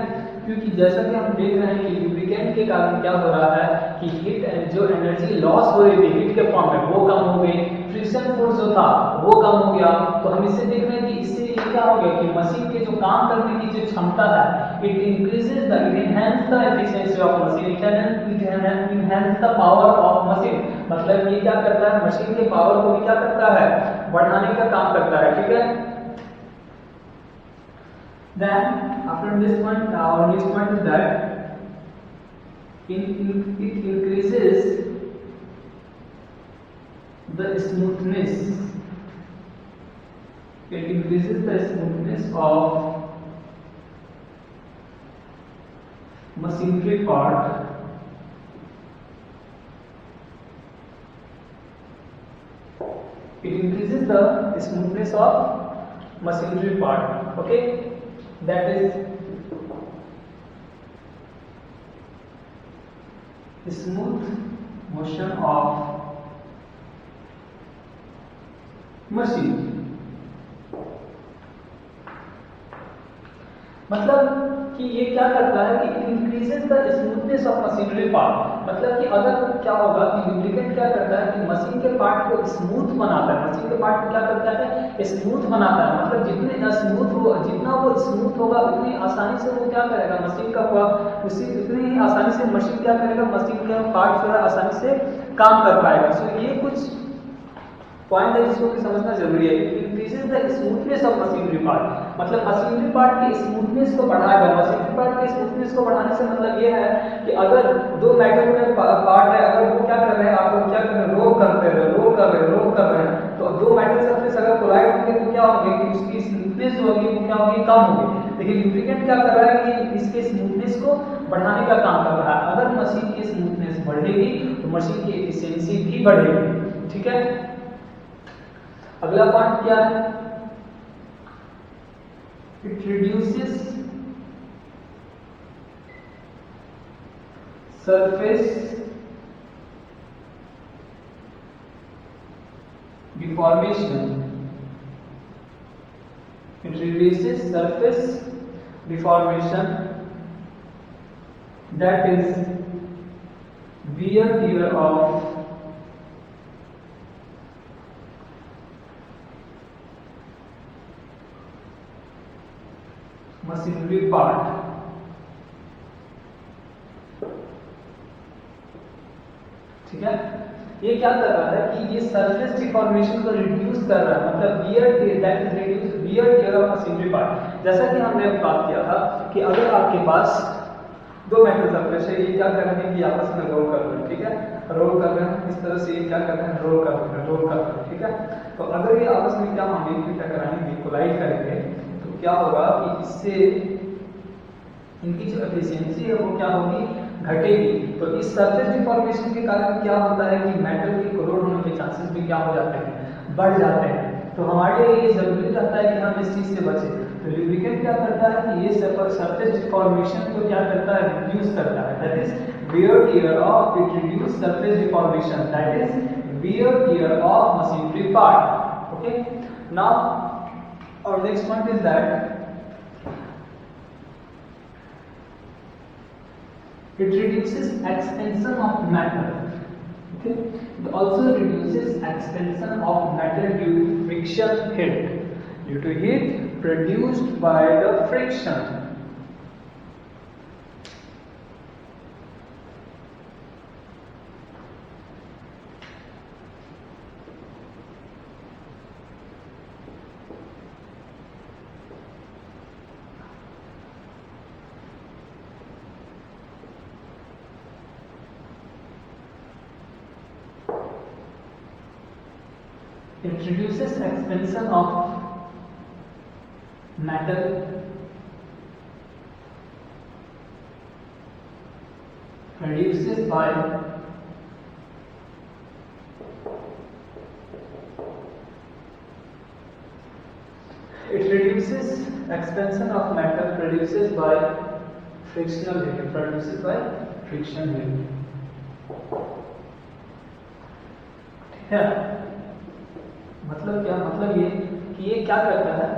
क्योंकि जैसा कि हम देख रहे हैं कि ल्यूब्रिकेंट के कारण क्या हो रहा है कि हीट जो एनर्जी लॉस हो रही थी हीट के फॉर्म में वो कम हो गई, फ्रिक्शन फोर्स जो था वो कम हो गया। तो हम इससे देख रहे हैं कि इससे क्या हो गया कि मशीन के जो काम करने की जो क्षमता है, it increases the, it enhance the efficiency of machine, it enhance the power of machine. मतलब ये क्या करता है, मशीन के पावर को भी क्या करता है, बढ़ाने का काम करता है, ठीक है। Then after this one, our next point is that it increases the smoothness. It increases the smoothness of machinery part. It increases the smoothness of machinery part. Okay, that is smooth motion of machine. मतलब कि ये क्या करता है कि increases the smoothness of machinery part. मतलब कि अगर क्या होगा कि लुब्रिकेंट क्या करता है कि मशीन के पार्ट को स्मूथ बनाता है, मशीन के पार्ट को क्या करता है स्मूथ बनाता है। मतलब जितने स्मूथ हो, जितना वो स्मूथ होगा उतनी आसानी से वो क्या करेगा मशीन का उसी उतनी ही आसानी से मशीन क्या करेगा, मशीन का पार्ट जो है आसानी से काम कर पाएगा। सो ये कुछ पॉइंट है जिसको कि समझना जरूरी है। Increases the smoothness of machinery part, मतलब मशीनरी पार्ट की स्मूथनेस को बढ़ाएगा। मशीनरी पार्ट की स्मूथनेस को बढ़ाने से मतलब ये है कि अगर दो मेटल में पार्ट है, अगर वो क्या कर रहे हैं, आप लोग क्या कर रहे हैं, रोल कर रहे हैं, तो दो मेटल सरफेस अगर कोलाइड होंगे तो क्या होगी कि उसकी स्मूथनेस जो होगी वो क्या होगी, कम होगी। लेकिन लुब्रिकेंट क्या कर रहा है कि इसके स्मूथनेस को बढ़ाने का काम कर रहा है। अगर मशीन की स्मूथनेस बढ़ेगी तो मशीन की एफिशिएंसी भी बढ़ेगी। ठीक है, अगला पॉइंट क्या है, it reduces surface deformation. It reduces surface deformation, that is wear tear of machinery part। ठीक है, ये क्या कर रहा है कि ये सरफेस डिफॉर्मेशन को रिड्यूस कर रहा है। मतलब wear that is reduce wear tear of machinery part. जैसा कि हमने बात किया था कि अगर आपके पास दो मेटल सरफेस है, ये क्या कर रहे हैं कि आपस में रोल कर रहे हैं। ठीक है, रोल कर रहे हैं इस तरह से, ये क्या कर रहे हैं, रोल कर रहे हैं। ठीक है, तो अगर ये आपस में क्या होंगे, क्या कराएंगे, कोलाइड करेंगे, तो क्या होगा कि इससे इनकी जो एफिशिएंसी है वो क्या होगी, घटेगी। तो इस सरफेस डिफॉर्मेशन के कारण क्या होता है कि मेटल के कोरोड होने के चांसेस भी क्या हो जाते हैं, बढ़ जाते हैं। तो हमारे लिए ये जरूरी रहता है कि हम इस चीज से बचें। तो लुब्रिकेंट क्या करता है कि ये सरफेस डिफॉर्मेशन को क्या करता है, रिड्यूस करता है। That is wear tear of, it reduce surface deformation, that is wear tear of machinery part। okay, now our next point is that it reduces expansion of matter। okay, it also reduces expansion of matter due to friction heat, due to heat produced by the friction। It reduces expansion of metal reduces by it reduces expansion of metal produces by frictional heat, produces by friction heat। ठीक है, मतलब क्या, मतलब ये कि ये क्या करता है,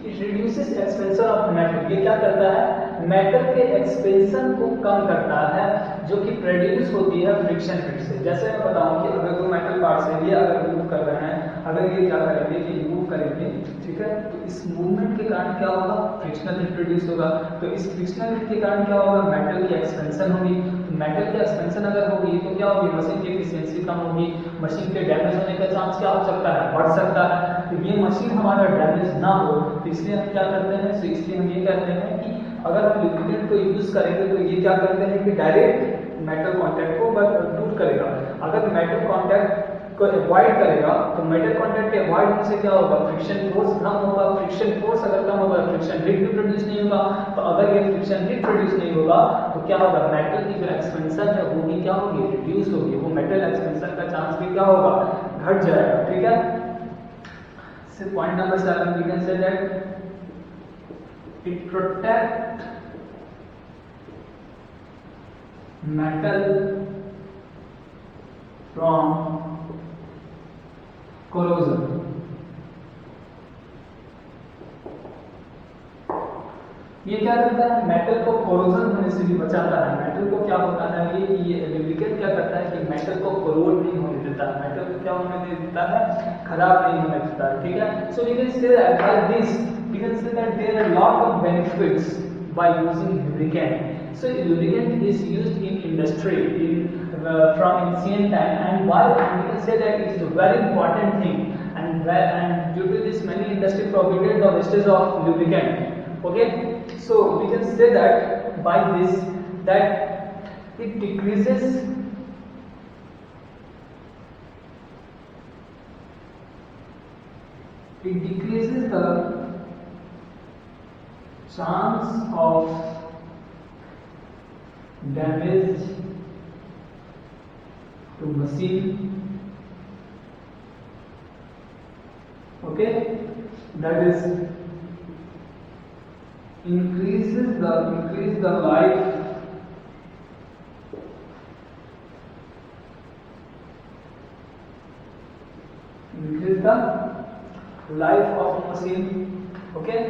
it reduces expansion of metal. ये क्या करता है, मेटल के एक्सपेंशन को कम करता है जो कि प्रोड्यूस होती है फ्रिक्शन हिट से। जैसे मैं बताऊं कि अगर दो मेटल पार्ट्स हैं, ये अगर मूव कर रहे हैं, अगर ये क्या करेंगे कि मूव करेंगे, ठीक है, तो इस मूवमेंट के कारण क्या होगा, फ्रिक्शनल हिट प्रोड्यूस होगा। तो इस फ्रिक्शनल हिट के कारण क्या होगा, मेटल की एक्सपेंशन होगी। तो मेटल की एक्सपेंशन अगर होगी तो क्या होगी, मशीन की एफिशिएंसी कम होगी, मशीन के डैमेज होने का चांस क्या हो सकता है, बढ़ सकता है। तो ये मशीन हमारा डैमेज ना हो, तो इसलिए हम क्या करते हैं, तो इसलिए हम ये कहते हैं कि अगर हम लुब्रिकेंट को यूज करेंगे तो ये क्या करते हैं कि डायरेक्ट मेटल कांटेक्ट को दूर करेगा। अगर मेटल कांटेक्ट को अवॉइड करेगा तो मेटल कांटेक्ट के अवॉइड होने से क्या होगा, फ्रिक्शन फोर्स कम होगा, फ्रिक्शन फोर्स अगर कम होगा फ्रिक्शन हीट भी प्रोड्यूस नहीं होगा, तो अगर ये फ्रिक्शन हीट प्रोड्यूस नहीं होगा तो क्या होगा, मेटल की जो एक्सपेंशन है वो भी क्या होगी, रिड्यूस होगी, वो मेटल एक्सपेंशन का चांस भी क्या होगा, घट जाएगा, ठीक है। So point number 7 we can say that it protect metal from corrosion। ये क्या करता है, मेटल को कोरोजन होने से भी बचाता है। मेटल को क्या होता है, ये लुब्रिकेंट क्या करता है कि मेटल को कोरोड नहीं होने देता है, मेटल को क्या होने देता है, खराब नहीं होने देता है, ठीक है। So we can say that by this we can say that there are lot of benefits by using lubricant. So lubricant is used in industry from ancient time, and why we can say that it is a very important thing, and due to this many industry prohibited the wastage of lubricant, okay। So we can say that by this that it decreases the chance of damage to machine, okay, that is increase the life of machine, okay,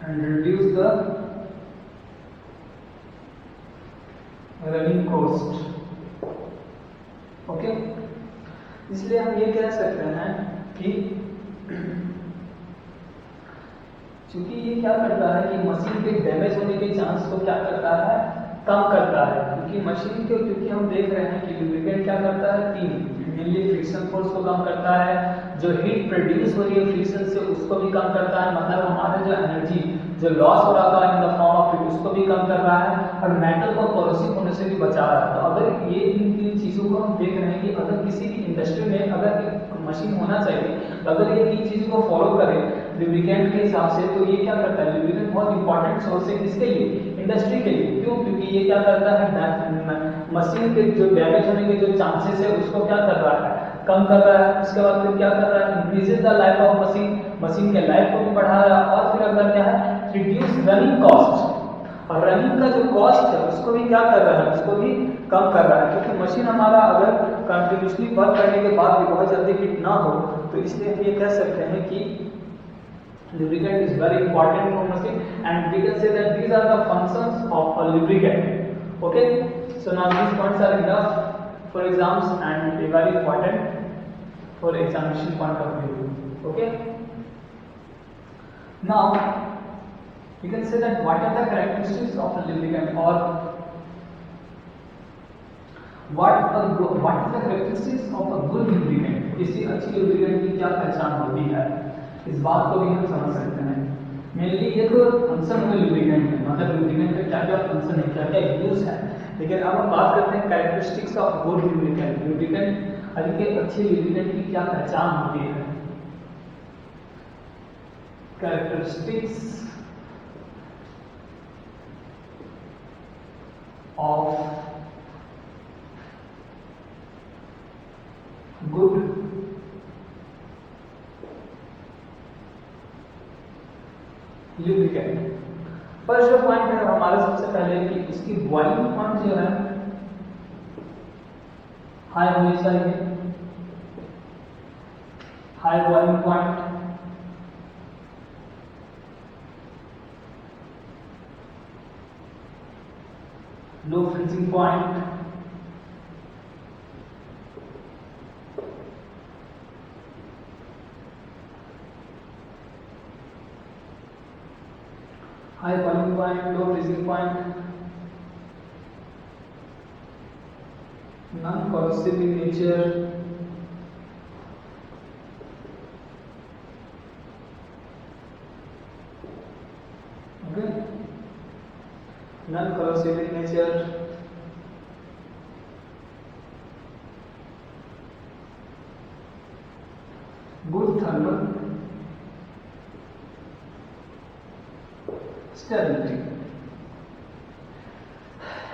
and reduce the running cost, okay। इसलिए हम ये कह सकते हैं कि क्योंकि ये क्या करता है कि मशीन के डैमेज होने के चांस को क्या करता है, कम करता है, क्योंकि मशीन के क्योंकि हम देख रहे हैं कि लुब्रिकेंट क्या करता है, मेनली फ्रिक्शन फोर्स को कम करता है, जो हीट प्रोड्यूस हो रही है फ्रिक्शन से उसको भी कम करता है, मतलब हमारा जो एनर्जी जो लॉस हो रहा था in the form of heat उसको भी कम कर रहा है, और मेटल को कोरोसिव होने से भी बचा रहा है। तो अगर ये इन तीन चीज़ों को हम देख रहे हैं कि अगर किसी भी इंडस्ट्री में अगर एक मशीन होना चाहिए तो अगर ये तीन चीज़ों को फॉलो करें लुब्रिकेंट के हिसाब से, तो ये क्या करता है, लुब्रिकेंट बहुत इंपॉर्टेंट सोर्स है किसके लिए, इंडस्ट्री के लिए। क्यों, क्योंकि ये क्या करता है, मशीन के जो डैमेज होने के जो चांसेस है उसको क्या कर रहा है, कम कर रहा है। उसके बाद फिर क्या कर रहा है, increases the life of machine, machine के लाइफ को भी बढ़ा रहा है, और फिर अगर क्या है, रिड्यूस रनिंग कॉस्ट, और रनिंग का जो कॉस्ट है उसको भी क्या कर रहा है, उसको भी कम कर रहा है, क्योंकि मशीन हमारा अगर कंटिन्यूसली वर्क करने के बाद भी बहुत जल्दी हिट ना हो, तो इसलिए हम ये कह सकते हैं कि lubricant is very important for machine, and we can say that these are the functions of a lubricant, okay। So now these points are enough for exams and very important for examination point of view, okay। Now we can say that what are the characteristics of a lubricant, or what is the characteristics of a good lubricant, किसी अच्छी lubricant की क्या पहचान होती है, इस बात को भी हम समझ सकते हैं। मेनली ये तो फंक्शन में लुब्रिकेंट है, मतलब लुब्रिकेंट का क्या क्या फंक्शन है, क्या क्या यूज है, लेकिन अब हम बात करते हैं characteristics of good lubricant, lubricant अच्छे लुब्रिकेंट की क्या पहचान होती है। Characteristics of good lubricant. First जो पॉइंट है हमारा सबसे पहले कि इसकी बॉइलिंग पॉइंट जो है हाई होनी चाहिए, high boiling point, low freezing point, high boiling point, low freezing point, non-corrosive in nature, okay, non corrosive in nature, good thermal stability.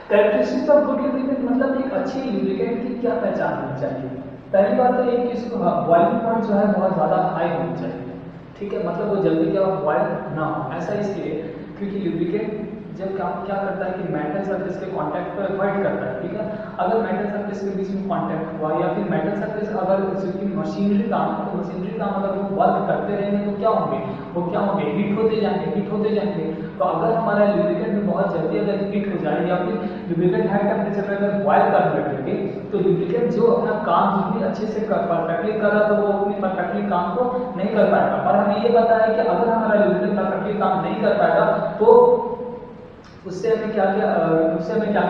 Characteristics of good lubricant मतलब एक अच्छी लुब्रिकेंट की क्या पहचान होनी चाहिए। पहली बात तो ये कि इसका बॉइलिंग पॉइंट जो है बहुत ज़्यादा हाई होनी चाहिए, ठीक है, मतलब वो जल्दी क्या बॉइल ना हो। ऐसा इसलिए क्योंकि लुब्रिकेंट जब क्या करता है कि मेटल सरफेस के कांटेक्ट पर अवॉइड करता है, ठीक है। अगर मेटल सरफेस के बीच में कांटेक्ट हुआ या फिर मेटल सरफेस अगर उसकी मशीनरी काम है तो मशीनरी काम अगर वो वर्क करते रहेंगे तो क्या होंगे, वो क्या होंगे, हीट होते जाएंगे, हीट होते जाएंगे। तो अगर हमारा लुब्रिकेंट बहुत जल्दी अगर हीट हो जाए या फिर लुब्रिकेंट हाई टेम्परेचर पर अगर बॉयल करने लगे तो लुब्रिकेंट जो अपना काम जितनी अच्छे से परफेक्टली कर रहा तो वो अपनी परफेक्टली काम को नहीं कर पाएगा। और हमें ये पता है कि अगर हमारा लुब्रिकेंट परफेक्टली काम नहीं कर पाएगा तो उससे हमें क्या क्या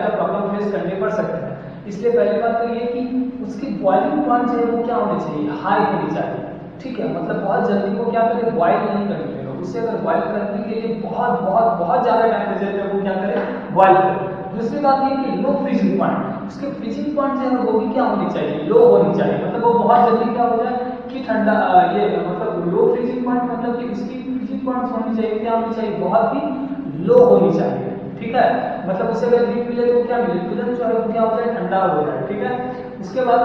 प्रॉब्लम फेस करने पड़ सकते हैं। इसलिए पहली बात तो ये कि उसकी बॉइलिंग पॉइंट जो है वो क्या होनी चाहिए, हाई होनी चाहिए, ठीक है। मतलब बहुत जल्दी वो क्या करे, बॉइल नहीं करने देगा। उसे अगर बॉइल करने के लिए बहुत बहुत बहुत ज़्यादा टेम्परेचर पे वो क्या करे, बॉइल करे। दूसरी बात ये कि लो फ्रीजिंग पॉइंट, उसके फ्रीजिंग पॉइंट जो है वो भी क्या होनी चाहिए, लो होनी चाहिए। मतलब वो बहुत जल्दी क्या हो जाए कि ठंडा ये मतलब लो फ्रीजिंग पॉइंट मतलब कि उसकी फ्रीजिंग पॉइंट होनी चाहिए, क्या होनी चाहिए, बहुत ही लो होनी चाहिए, ठीक है। मतलब उसे अगर हीट मिले तो क्या मिले, तुरंत जो है वो क्या हो जाए, ठंडा हो जाए, ठीक है। उसके बाद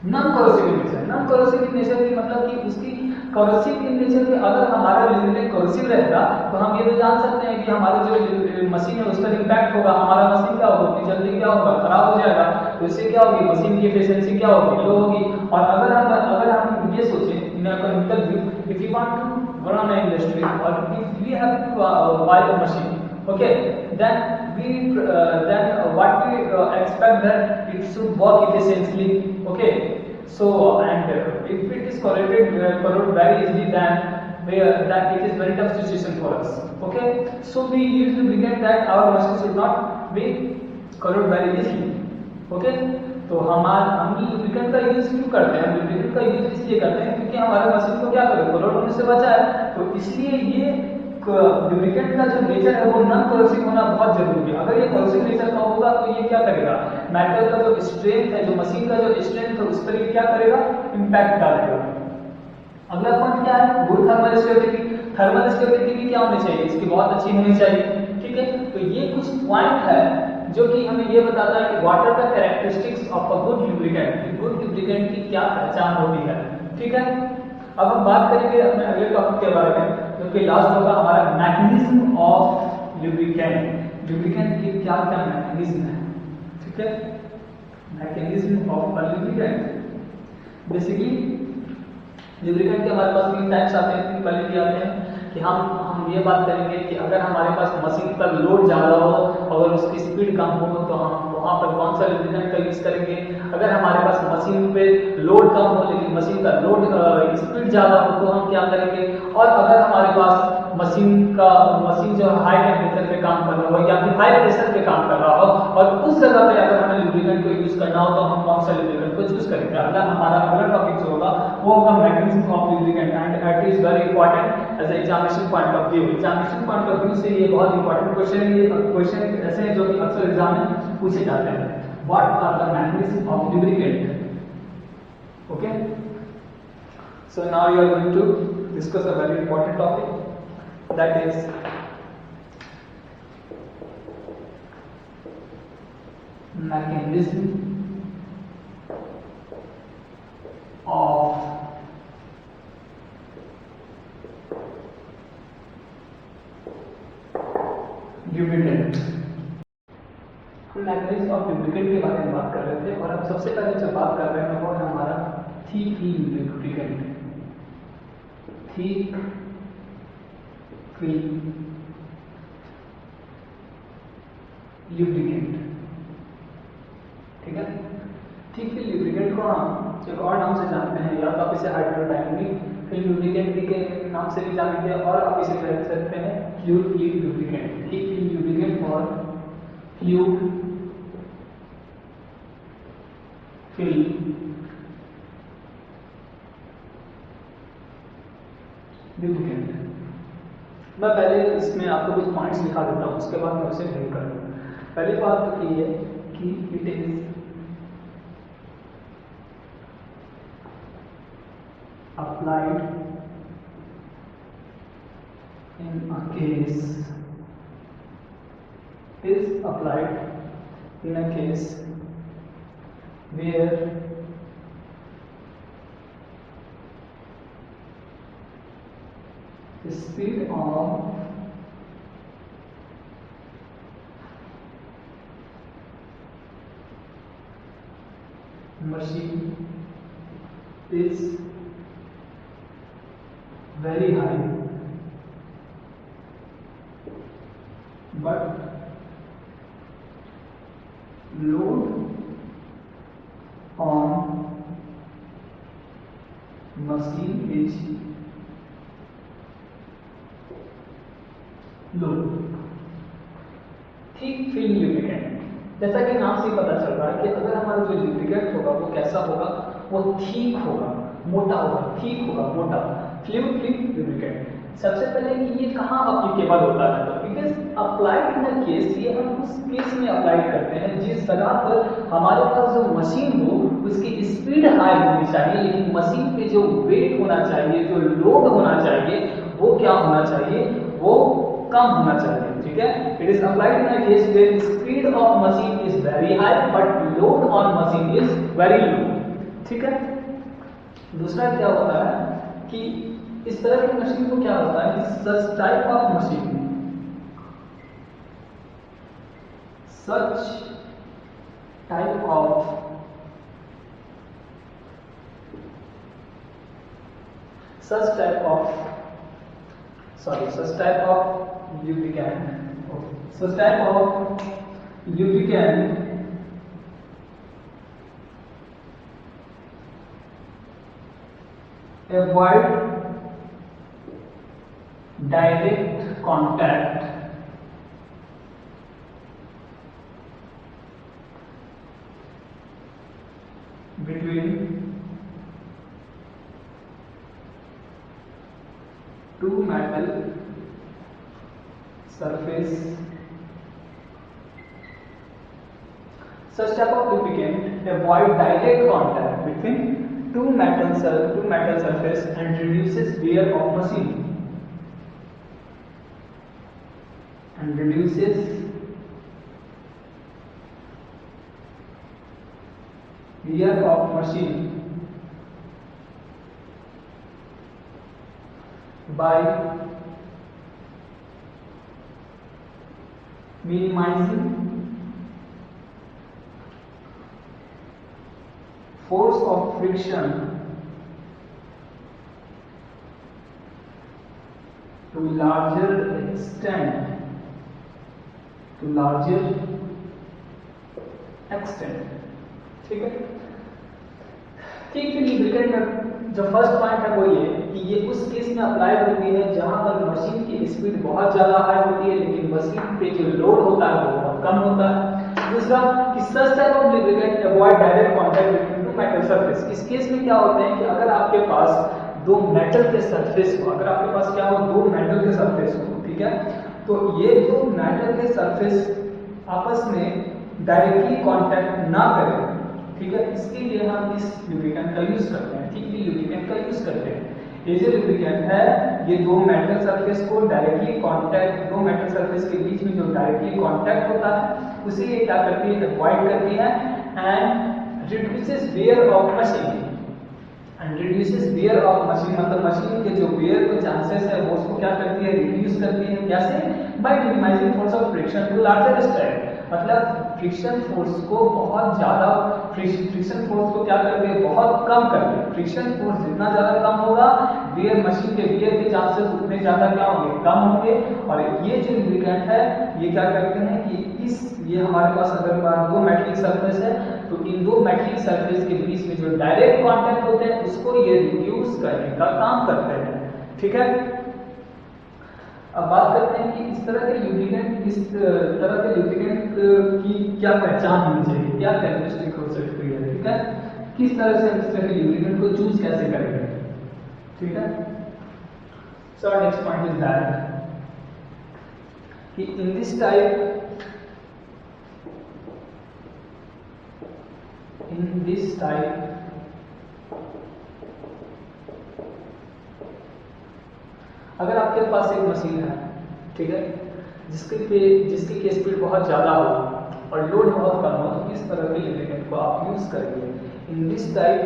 non corrosive nature, non corrosive nature की मतलब कि उसकी करोसिव नेचर में अगर हमारा लुब्रिकेंट करोसिव रहेगा तो हम ये तो जान सकते हैं कि हमारी जो मशीन है उस पर इम्पैक्ट होगा, हमारा मशीन क्या होगा, उतनी जल्दी क्या होगा, खराब हो जाएगा। तो इससे क्या होगी, मशीन की एफिशिएंसी क्या होगी, लो होगी। और अगर हम ये सोचें in economical view, if you want to run an industry or if we have to buy a machine, okay, then what we expect that it should work efficiently, okay. So and if it is corroded very easily, then it is very tough situation for us, okay. So we usually get that our machine should not be corroded very easily, okay. तो हम lubricant का use क्यों करते हैं, lubricant का use इसलिए करते हैं क्योंकि हमारे मशीन को क्या करे, corrode होने से बचाए। तो इसलिए ये लुब्रिकेंट का जो नेचर है वो नॉन करोसिव होना बहुत जरूरी है। अगर ये करोसिव नेचर का होगा तो ये क्या करेगा, मेटल का जो स्ट्रेंथ है, जो मशीन का जो स्ट्रेंथ है उस पर ये क्या करेगा, इम्पैक्ट डालेगा। अगला पॉइंट क्या है, good thermal stability. Thermal stability भी क्या होनी चाहिए, इसकी बहुत अच्छी होनी चाहिए, ठीक है। तो ये कुछ पॉइंट है जो कि हमें ये बताता है कि what are the characteristics of a good lubricant, good lubricant की क्या पहचान होती है, ठीक है। अब हम बात करेंगे अपने अगले टॉपिक के बारे में जो कि लास्ट होगा हमारा मैकेनिज्म ऑफ लुब्रिकेंट। लुब्रिकेंट की क्या क्या मैकेनिज्म है, ठीक है। Mechanism of a lubricant, basically lubricant के हमारे पास 3 टाइप्स आते हैं, 3 क्वालिटी आते हैं कि हम ये बात करेंगे कि अगर हमारे पास मशीन पर लोड ज़्यादा हो, अगर उसकी स्पीड कम हो तो हम वहाँ पर कौन सा लुब्रिकेंट का यूज़ करेंगे। अगर हमारे पास मशीन पे लोड कम हो लेकिन मशीन का लोड स्पीड ज़्यादा हो तो हम क्या करेंगे। और अगर हमारे पास मशीन जो हाई टेम्परेचर पे काम कर रहा हो या फिर हाई प्रेशर पे काम कर रहा हो और उस जगह पे अगर हमें लुब्रिकेंट को यूज़ करना हो तो हम कौन सा लुब्रिकेंट को चूज करेंगे। हमारा अगला टॉपिक जो होगा वो होगा mechanism of lubricant and it is very important as examination point of view. Examination point of view से ये बहुत इंपॉर्टेंट क्वेश्चन है। ये क्वेश्चन ऐसे हैं जो कि अक्सर एग्जाम में पूछे जाते हैं। What are the mechanism of lubricant, okay. So now you are going to discuss a very important topic, that is mechanism of lubricant। हम मैकेनिज्म ऑफ लुब्रिकेंट के बारे में बात कर रहे थे और हम सबसे पहले जो बात कर रहे हैं वो है हमारा thick film lubricant. Thick film lubricant, ठीक है। थिक फिल्म लुब्रिकेंट को हम एक और नाम से जानते हैं, या तो आप इसे हाइड्रोडायनामिक फिल्म लुब्रिकेंट के नाम से भी जानेंगे और आप इसे कह सकते हैं fluid film lubricant. Thick film lubricant और फ्लूइड फिल्म लुब्रिकेंट। मैं पहले इसमें आपको कुछ पॉइंट्स लिखा देता हूँ, उसके बाद मैं उसे लिंक कर दूँ। पहली बात तो ये है कि it is applied in a case is applied in a case where the speed of machine is very high but load on machine is low। Thick film lubricant, जैसा कि नाम से पता चल रहा है कि अगर हमारा जो लुब्रिकेंट होगा वो कैसा होगा, वो थिक होगा, मोटा होगा, थिक होगा, मोटा, फ्लूइड फिल्म लुब्रिकेंट। सबसे पहले कि ये कहाँ अप्लीकेबल होता है, तो it is applied in a case, ये हम उस केस में अप्लाई करते हैं जिस जगह पर हमारे पास जो मशीन हो उसकी स्पीड हाई होनी चाहिए, लेकिन मशीन पे जो वेट होना चाहिए, जो लोड होना चाहिए, वो क्या होना चाहिए, वो कम होना चाहिए। ठीक है, it is applied in a case where speed of machine is very high but load on machine is very low. ठीक है, दूसरा क्या होता है कि इस तरह की मशीन को क्या होता है कि such type of machine, such type of lubricant avoid direct contact between two metal surface। Such type of lubricant avoid direct contact between two metal surface and reduces wear of machine and reduces wear of machine by minimizing force of friction to larger extent। ठीक है, ठीक है, lubricant में जो first point है वो ये कि ये उस केस में अप्लाई होती है जहां पर मशीन की स्पीड बहुत ज्यादा हाई होती है लेकिन मशीन पे जो लोड होता है वो बहुत कम होता है। दूसरा कि such type of lubricant avoid direct contact between two metal surface. इस केस में क्या होते हैं कि अगर आपके पास दो मेटल के सरफेस हो, अगर आपके पास क्या हो, दो मेटल के सरफेस हो, ठीक है, तो ये दो मेटल के सरफेस आपस में डायरेक्टली कांटेक्ट ना करें, ठीक है, इसके लिए हम इस लुब्रिकेंट का यूज करते हैं, ठीक है, लुब्रिकेंट का यूज करते हैं। ये जो लुब्रिकेंट है ये दो मेटल सरफेस को डायरेक्टली कांटेक्ट, दो मेटल सरफेस के बीच में जो डायरेक्टली कांटेक्ट होता है उसे ये क्या करती है, अवॉइड करती है and reduces wear of machine. मतलब मशीन के जो वेयर के चांसेस है वो उसको क्या करती है, रिड्यूस करती है। कैसे? By minimizing force of friction to larger extent. मतलब फ्रिक्शन फोर्स को बहुत ज्यादा, फ्रिक्शन फोर्स को क्या करती है, बहुत कम करती है। फ्रिक्शन फोर्स जितना ज्यादा कम होगा वेयर, मशीन के वेयर के चांसेस उतने ज्यादा क्या होंगे, कम होंगे। और ये जो लुब्रिकेंट है ये क्या करते हैं कि ये हमारे पास अगर दो मेटलिक सरफेस है तो इन दो मेटलिक सरफेस के बीच में जो डायरेक्ट कांटेक्ट होते हैं उसको ये रिड्यूस करने का काम करते हैं। ठीक है, अब बात करते हैं कि इस तरह के लुब्रिकेंट की क्या पहचान होनी चाहिए, क्या कैरेक्टरिस्टिक हो सकती है, ठीक है, किस तरह से इस तरह के लुब्रिकेंट को चूज कैसे करेंगे। ठीक है, so next point is that कि इन दिस टाइप अगर आपके पास एक मशीन है, ठीक है, जिसकी की स्पीड बहुत ज़्यादा हो और लोड बहुत कम हो, तो इस तरह के लुब्रिकेंट को आप यूज करेंगे। In this type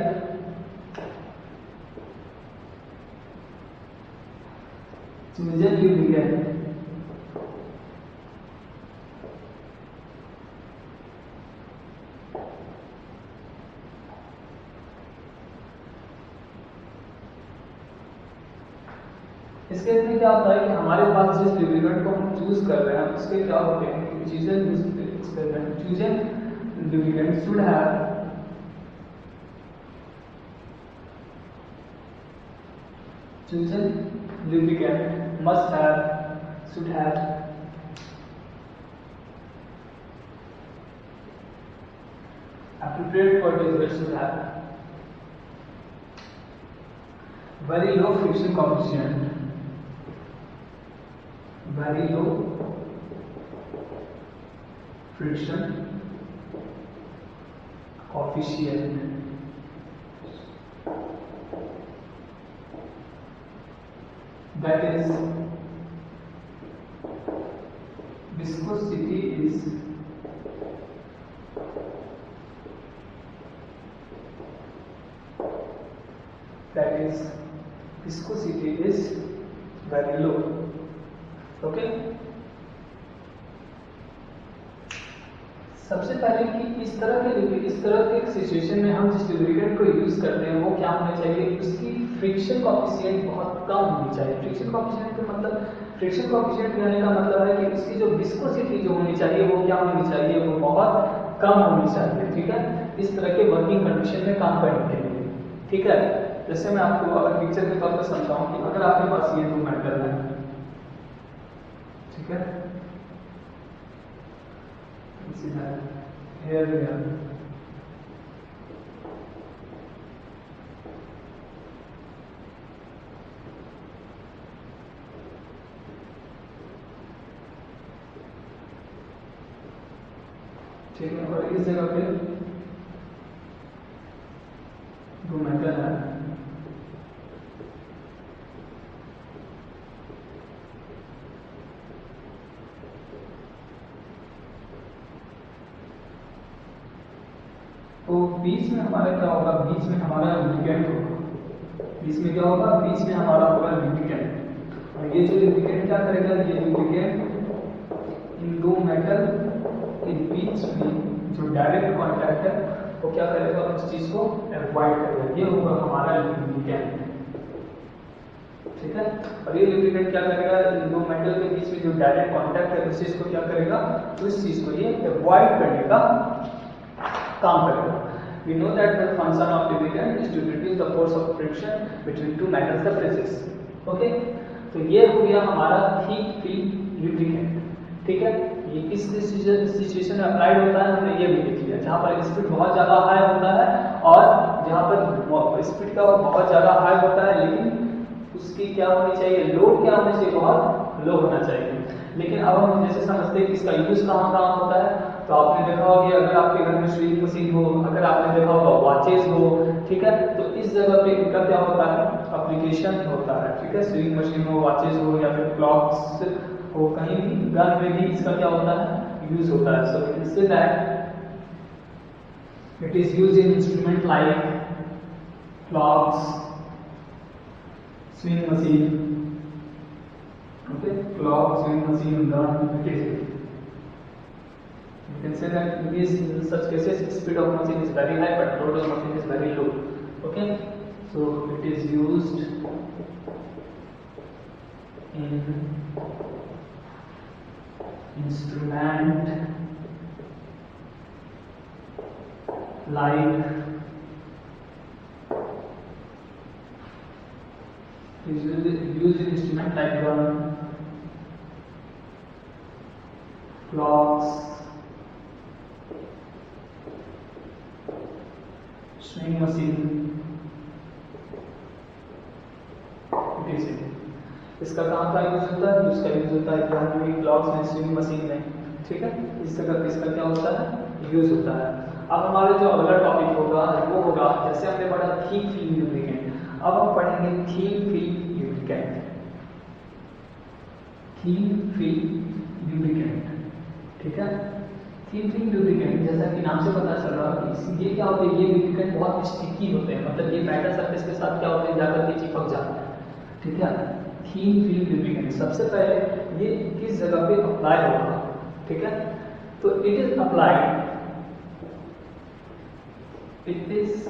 chosen lubricant इसके में क्या होता है कि हमारे पास जिस लुब्रिकेंट को हम चूज कर रहे हैं उसके क्या होते हैं, chosen lubricant should have should have appropriate for this should have very low friction coefficient, very low friction coefficient, that is viscosity is very low. Okay, सबसे पहले कि इस तरह के सिचुएशन में हम जिस लुब्रिकेंट को यूज करते हैं वो क्या होना चाहिए, उसकी फ्रिक्शन कोएफिशिएंट बहुत कम होनी चाहिए। फ्रिक्शन कोएफिशिएंट का मतलब, फ्रिक्शन कोएफिशिएंट कहने का मतलब है कि उसकी जो विस्कोसिटी जो होनी चाहिए वो क्या होनी चाहिए, वो बहुत कम होनी चाहिए। ठीक है, इस तरह के वर्किंग कंडीशन में काम करने के लिए। ठीक है, जैसे मैं आपको अगर पिक्चर के तौर पर समझाऊं कि अगर आपके पास ये दो मेटल है, ठीक है, here we are, ठीक है, और इस जगह पे दो मेटल है, तो बीच में हमारा क्या होगा, बीच में हमारा लुब्रिकेंट होगा, बीच में क्या होगा, बीच में हमारा होगा लुब्रिकेंट। और ये जो लुब्रिकेंट क्या करेगा, ये लुब्रिकेंट इन दो मेटल के बीच में जो डायरेक्ट कांटेक्ट है वो क्या करेगा, उस चीज को अवॉइड करेगा। ये होगा हमारा लुब्रिकेंट। ठीक है, और ये लुब्रिकेंट क्या करेगा, इन दो मेटल के बीच में जो डायरेक्ट कांटेक्ट है उस चीज को क्या करेगा, उस चीज को ये अवॉइड करने का काम करेगा। We know that the function of lubricant is to reduce the force of friction between two metal surfaces. Okay, तो ये हो गया हमारा थिक फिल्म लुब्रिकेंट। ठीक है, ये किस सिचुएशन में अप्लाइड होता है हमने ये भी देख लिया, जहाँ पर स्पीड बहुत ज़्यादा हाई होता है और जहाँ पर स्पीड का बहुत ज़्यादा हाई होता है, लेकिन उसकी क्या होनी चाहिए, लोड क्या होनी चाहिए, बहुत लो होना चाहिए। लेकिन अब हम जैसे समझते हैं कि इसका यूज कहाँ होता है, तो आपने देखा होगा अगर आपके घर में स्विंग मशीन हो, अगर आपने देखा होगा वॉचेस हो, ठीक है, तो इस जगह पे इनका क्या होता है, एप्लीकेशन होता है। ठीक है, स्विंग मशीन हो, वॉचेस हो या फिर क्लॉक्स हो, कहीं भी गन में भी इसका क्या होता है, यूज होता है। सो इससे that it is use in instrument like clocks, swing machine, okay, clock, sewing machine, gun, it is used. You can say that in such cases speed of machine is very high but load of machine is very low. Okay, so it is used in instrument like used in instrument like gun, clocks, swing machine, etc. इसका कहाँ का use होता है? इसका use होता है grinding clothes में, swing machine में, ठीक है, इस तरह इसका क्या होता है? यूज होता है। अब हमारा जो अगला टॉपिक होगा वो होगा, जैसे हमने पढ़ा थिक फिल्म लुब्रिकेंट, अब हम पढ़ेंगे thin film lubricant. Thin film lubricant, ठीक है। थिन फिल्म लुब्रिकेंट जैसा कि नाम से पता चल रहा है, ये क्या होते हैं? ये लुब्रिकेंट बहुत स्टिकी होते हैं, मतलब ये मेटल सरफेस के साथ क्या होते हैं? जाकर के चिपक जाते हैं, ठीक है। थिन फिल्म लुब्रिकेंट सबसे पहले ये किस जगह पे अप्लाई होगा, ठीक है? तो it is applied, it is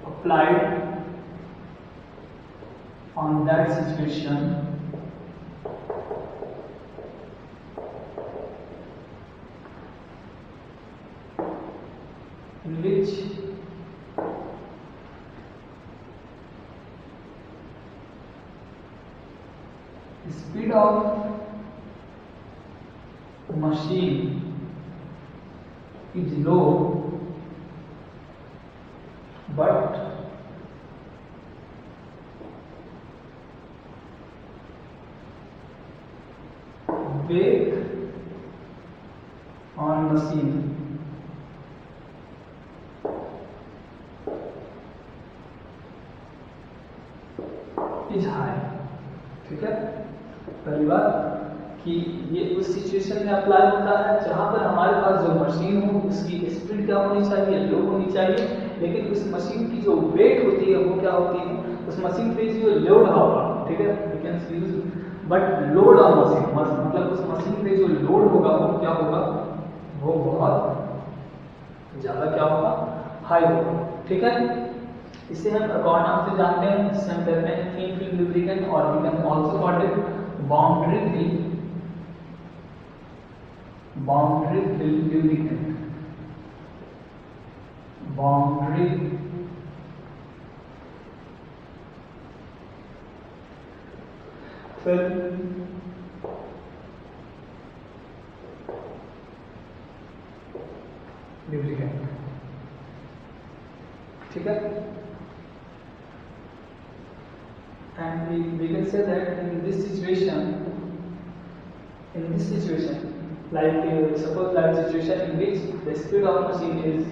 applied on that situation in which the speed of machine is low but weight on machine is high, ठीक है। पहली बात कि ये उस सिचुएशन में अप्लाई होता है जहां पर हमारे पास जो मशीन हो उसकी स्पीड क्या होनी चाहिए? लो होनी चाहिए, लेकिन उस मशीन की जो वेट होती है वो क्या होती है? उस मशीन पे जो लोड होगा, ठीक है, we can use but load on machine, मतलब उस मशीन पे जो लोड होगा वो क्या होगा? वो बहुत ज्यादा क्या होगा? हाई होगा, ठीक है। इसे हम कौन नाम से जानते हैं? जिसे हम कहते हैं थिन फिल्म लुब्रिकेंट, और we can also call it boundary film lubricant, boundary film lubricant, ठीक है। And we can say that in this situation, like suppose that situation in which the speed of machine is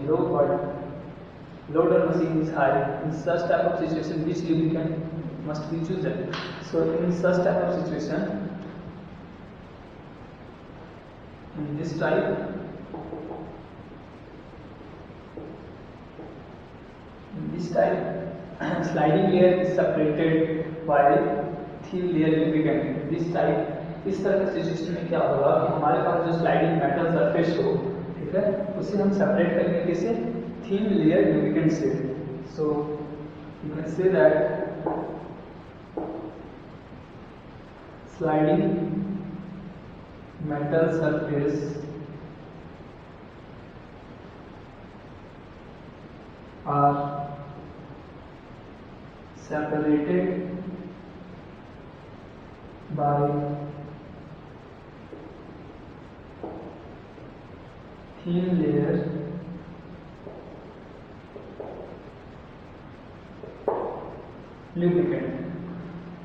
low but load on machine is high, in such type of situation which lubricant must be chosen? So in such type of situation, in this type, sliding layer is separated by thin layer lubricant. This type, इस तरह के situation में क्या होगा कि हमारे पास जो sliding metal surface हो, ठीक है, उसे हम सेपरेट करेंगे किसे? थिन लेयर लुब्रिकेंट से। So you can say that sliding metal surface are separated by thin layer lubricant।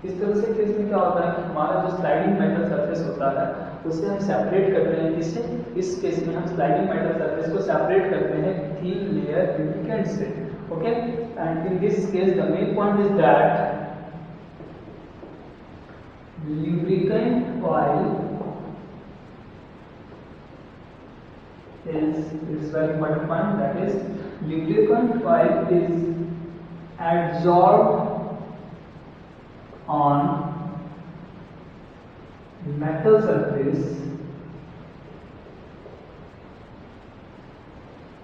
इस तरह से केस में क्या होता है कि हमारा जो स्लाइडिंग मेटल सरफेस होता है उसे हम सेपरेट करते हैं किससे? इस केस में हम स्लाइडिंग मेटल सरफेस को सेपरेट करते हैं थिन लेयर lubricant से, okay. And in this case the main point is that lubricant oil is very important point, that is lubricant oil is adsorbed on metal surface.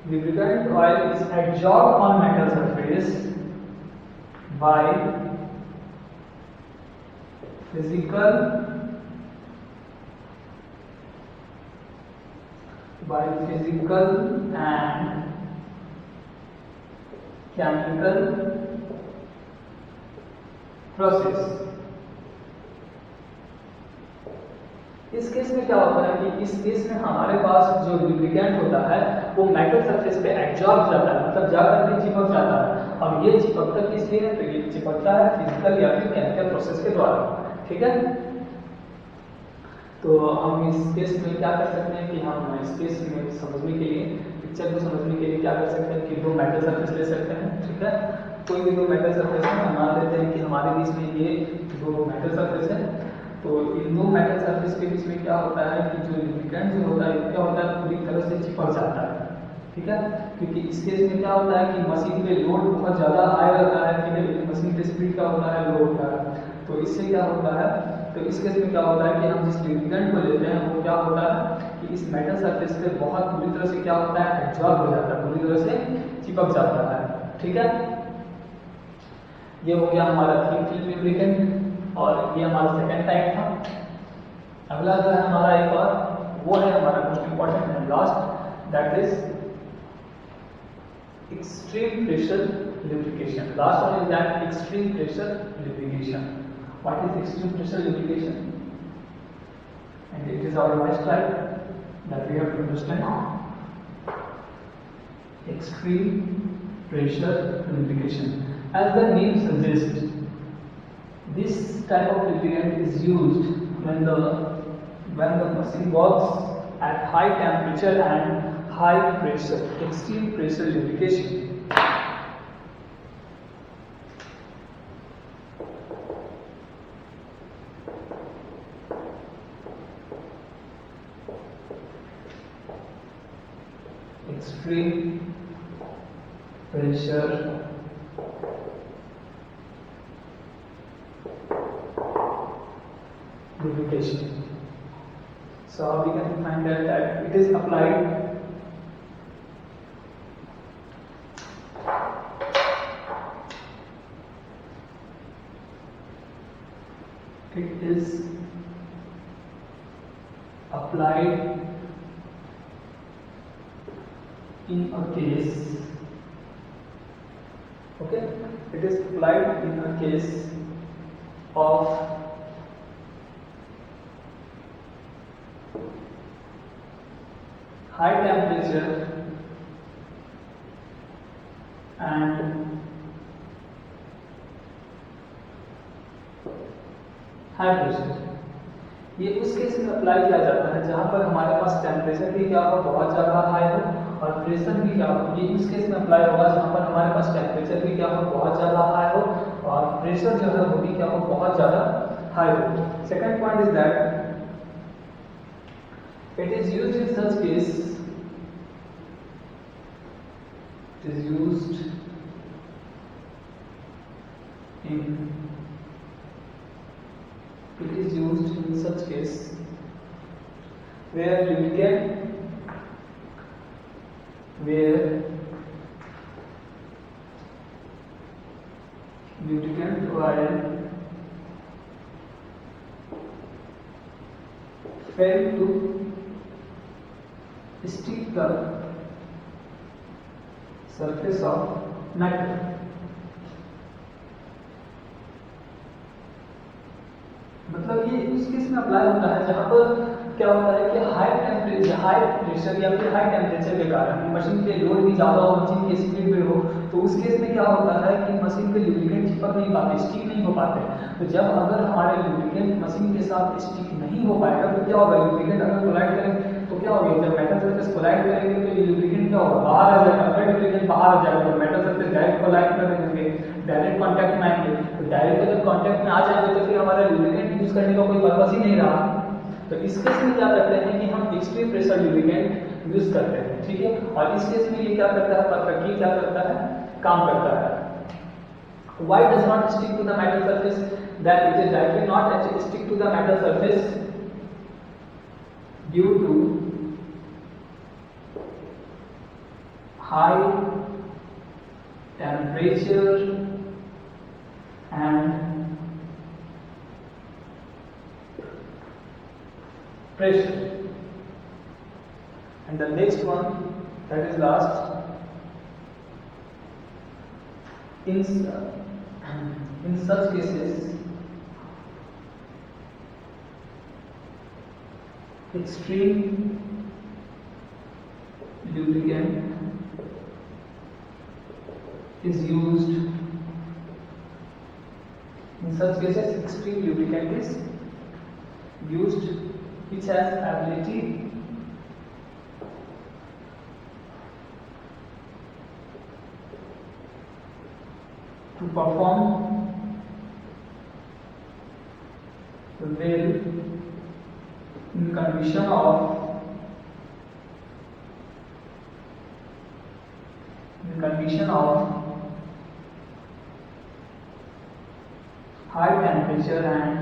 Lubricant oil is adsorbed on metal surface by physical and chemical process। इस case में क्या होता है कि इस case में हमारे पास जो लुब्रिकेंट होता है वो मेटल सरफेस पे एब्जॉर्ब जाता है, मतलब जाकर के चिपक जाता है। और ये चिपकता किस लिए है, तो ये चिपकता है फिजिकल या फिर केमिकल प्रोसेस के द्वारा। ठीक है, तो हम इस केस में क्या कर सकते हैं कि हम इस केस में समझने के लिए, पिक्चर को समझने के लिए क्या कर सकते हैं कि दो मेटल सरफेस ले सकते हैं। ठीक है, कोई भी दो मेटल सरफेस है, हम मान लेते हैं कि हमारे बीच में ये दो मेटल सरफेस है। तो इन दो मेटल सरफेस के बीच में क्या होता है कि जो लुब्रिकेंट जो होता है क्या होता है, पूरी तरह से चिपक जाता है। ठीक है, क्योंकि इस केस में क्या होता है कि मशीन पे लोड बहुत ज़्यादा हाई रहता है। ठीक है, मशीन पे स्पीड क्या होता है, लो होता है। तो इससे क्या होता है, तो इस केस में क्या होता है कि हम जिस लुब्रिकेंट को लेते हैं वो क्या होता है कि इस मेटल सरफेस पे बहुत पूरी तरह से क्या होता है, एब्जॉर्ब हो जाता है, पूरी तरह से चिपक जाता है। ठीक है, ये हो गया हमारा थिन फिल्म लुब्रिकेंट और ये हमारा सेकंड टाइप था। अगला जो है हमारा एक और, वो है हमारा most important and last, that is extreme pressure lubrication. Last one is that extreme pressure lubrication. What is extreme pressure lubrication? And it is our last type that we have to understand. Extreme pressure lubrication. As the name suggests, this type of lubricant is used when the machine works at high temperature and high pressure. Extreme pressure lubrication. Extreme pressure lubrication. So we can find out that it is applied in a case, okay, it is applied in a case of high temperature and high pressure। ये उस case में apply किया जाता है जहां पर हमारे पास temperature भी क्या हो, बहुत ज़्यादा हाई हो, और प्रेशर भी क्या हो। ये उस केस में अप्लाई होगा जहां पर हमारे पास टेम्परेचर भी क्या हो, बहुत ज़्यादा हाई हो, और प्रेशर जो है वो भी क्या हो, बहुत ज़्यादा हाई हो। Second point is that it is used in such case, it is used in such case where lubricant oil fail to stick the surface of metal। मतलब ये उस केस में अप्लाई होता है जहां पर क्या होता है कि हाई टेम्परेचर, हाई प्रेशर या फिर हाई टेम्परेचर के कारण मशीन पे लोड भी ज़्यादा हो, मशीन की स्पीड भी हो, तो उस केस में क्या होता है कि मशीन पे लुब्रिकेंट चिपक नहीं पाते, स्टिक नहीं हो पाते। तो जब अगर हमारे लुब्रिकेंट मशीन के साथ स्टिक नहीं हो पाएगा तो क्या होगा, लुब्रिकेंट अगर कोलाइड करेंगे तो क्या होगा, जब मेटल सरफेस कोलाइड करेंगे तो ये लुब्रिकेंट क्या होगा, बाहर आ जाएगा। अगर लुब्रिकेंट बाहर आ जाएगा तो मेटल सरफेस डायरेक्ट कोलाइड कर देंगे, डायरेक्ट कांटेक्ट में आएंगे। तो डायरेक्ट अगर कांटेक्ट में आ जाएंगे तो फिर हमारा लुब्रिकेंट यूज करने का कोई पर्पस ही नहीं रहा। तो इस केस में क्या करते हैं कि हम एक्सट्रीम प्रेशर लुब्रिकेंट यूज करते हैं। ठीक है, और इस केस में ये क्या करता है, परफेक्टली क्या करता है, काम करता है। Why does not stick to the metal surface? That it is directly not actually stick to the metal surface due to high temperature and pressure। And the next one, that is last, in such cases extreme lubricant is used. In such cases, extreme lubricant is used which has ability to perform well in condition of high temperature and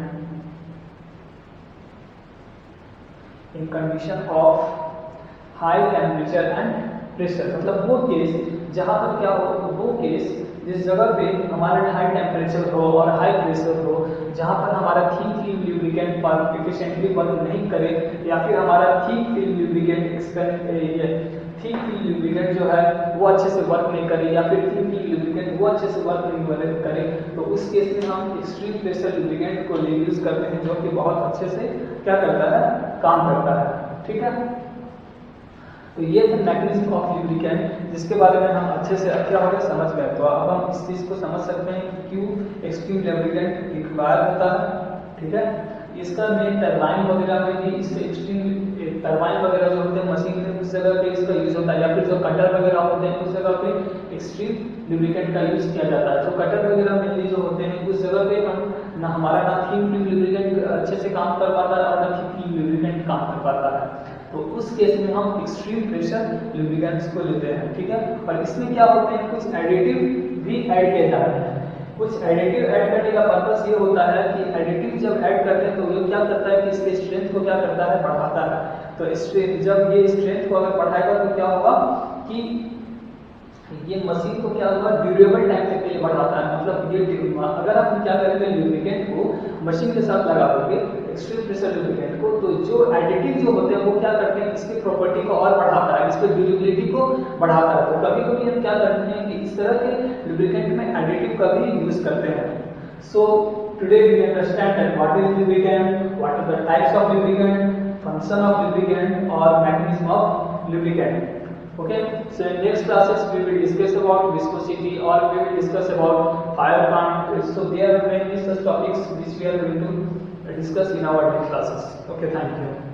pressure. मतलब वो case जहाँ पर क्या हो, वो case जिस जगह पे हमारा हाई टेम्परेचर हो और हाई प्रेशर हो, जहाँ पर हमारा थिक फिल्म लुब्रिकेंट पर एफिशिएंटली वर्क नहीं करे, या फिर हमारा थिक फिल्म लुब्रिकेंट जो है वो अच्छे से वर्क नहीं करे, या फिर थिक फिल्म लुब्रिकेंट वो अच्छे से वर्क नहीं करे, तो उस केस में हम एक्सट्रीम प्रेशर लुब्रिकेंट को यूज करते हैं, जो कि बहुत अच्छे से क्या करता है, काम करता है। ठीक है, तो ये था मैकेनिज्म ऑफ लुब्रिकेंट, जिसके बारे में हम अच्छे से क्या हो गया समझ गए। तो अब हम इस चीज को समझ सकते हैं कि क्यों एक्सट्रीम लुब्रिकेंट रिक्वायर होता है। ठीक है, इसका मेन टरबाइन वगैरह में भी इसके एक्सट्रीम टरबाइन वगैरह जो होते हैं मशीन में, उस जगह पे इसका यूज होता है, या फिर जो कटर वगैरह होते हैं उस जगह पे एक्सट्रीम लुब्रिकेंट का यूज किया जाता है। जो कटर वगैरह मेनली जो होते हैं उस जगह पे हम हमारा ना थिन फिल्म लुब्रिकेंट अच्छे से काम कर पाता है और ना थिक फिल्म लुब्रिकेंट काम कर पाता है। तो उस केस में हम एक्सट्रीम प्रेशर लुब्रिकेंट्स को लेते हैं। ठीक है, और इसमें क्या होते हैं, कुछ एडिटिव भी ऐड किए जाते हैं। कुछ एडिटिव ऐड करने का पर्पस ये होता है कि एडिटिव जब ऐड करते हैं तो ये क्या करता है कि इसके स्ट्रेंथ को क्या करता है, बढ़ाता है। तो जब ये स्ट्रेंथ को अगर बढ़ाएगा तो क्या होगा कि ये मशीन को क्या होगा, ड्यूरेबल टाइम तक के लिए बढ़ाता है। मतलब ये अगर आप क्या करेंगे, लुब्रिकेंट को मशीन के साथ लगा दोगे एक्सट्रीम प्रेशर लुब्रिकेंट को, तो जो एडिटिव जो होते हैं वो क्या करते हैं, इसकी प्रॉपर्टी को और बढ़ाता है, इसकी ड्यूरेबिलिटी को बढ़ाता है। तो कभी कभी हम क्या करते हैं कि इस तरह के लुब्रिकेंट में एडिटिव का भी यूज करते हैं। So today we understand that what is lubricant, what are the types of lubricant, function of lubricant और mechanism of lubricant. Okay, so in next classes we will discuss about viscosity or we will discuss about fire plant. So there are many such topics which we are going to discuss in our next classes. Okay, thank you.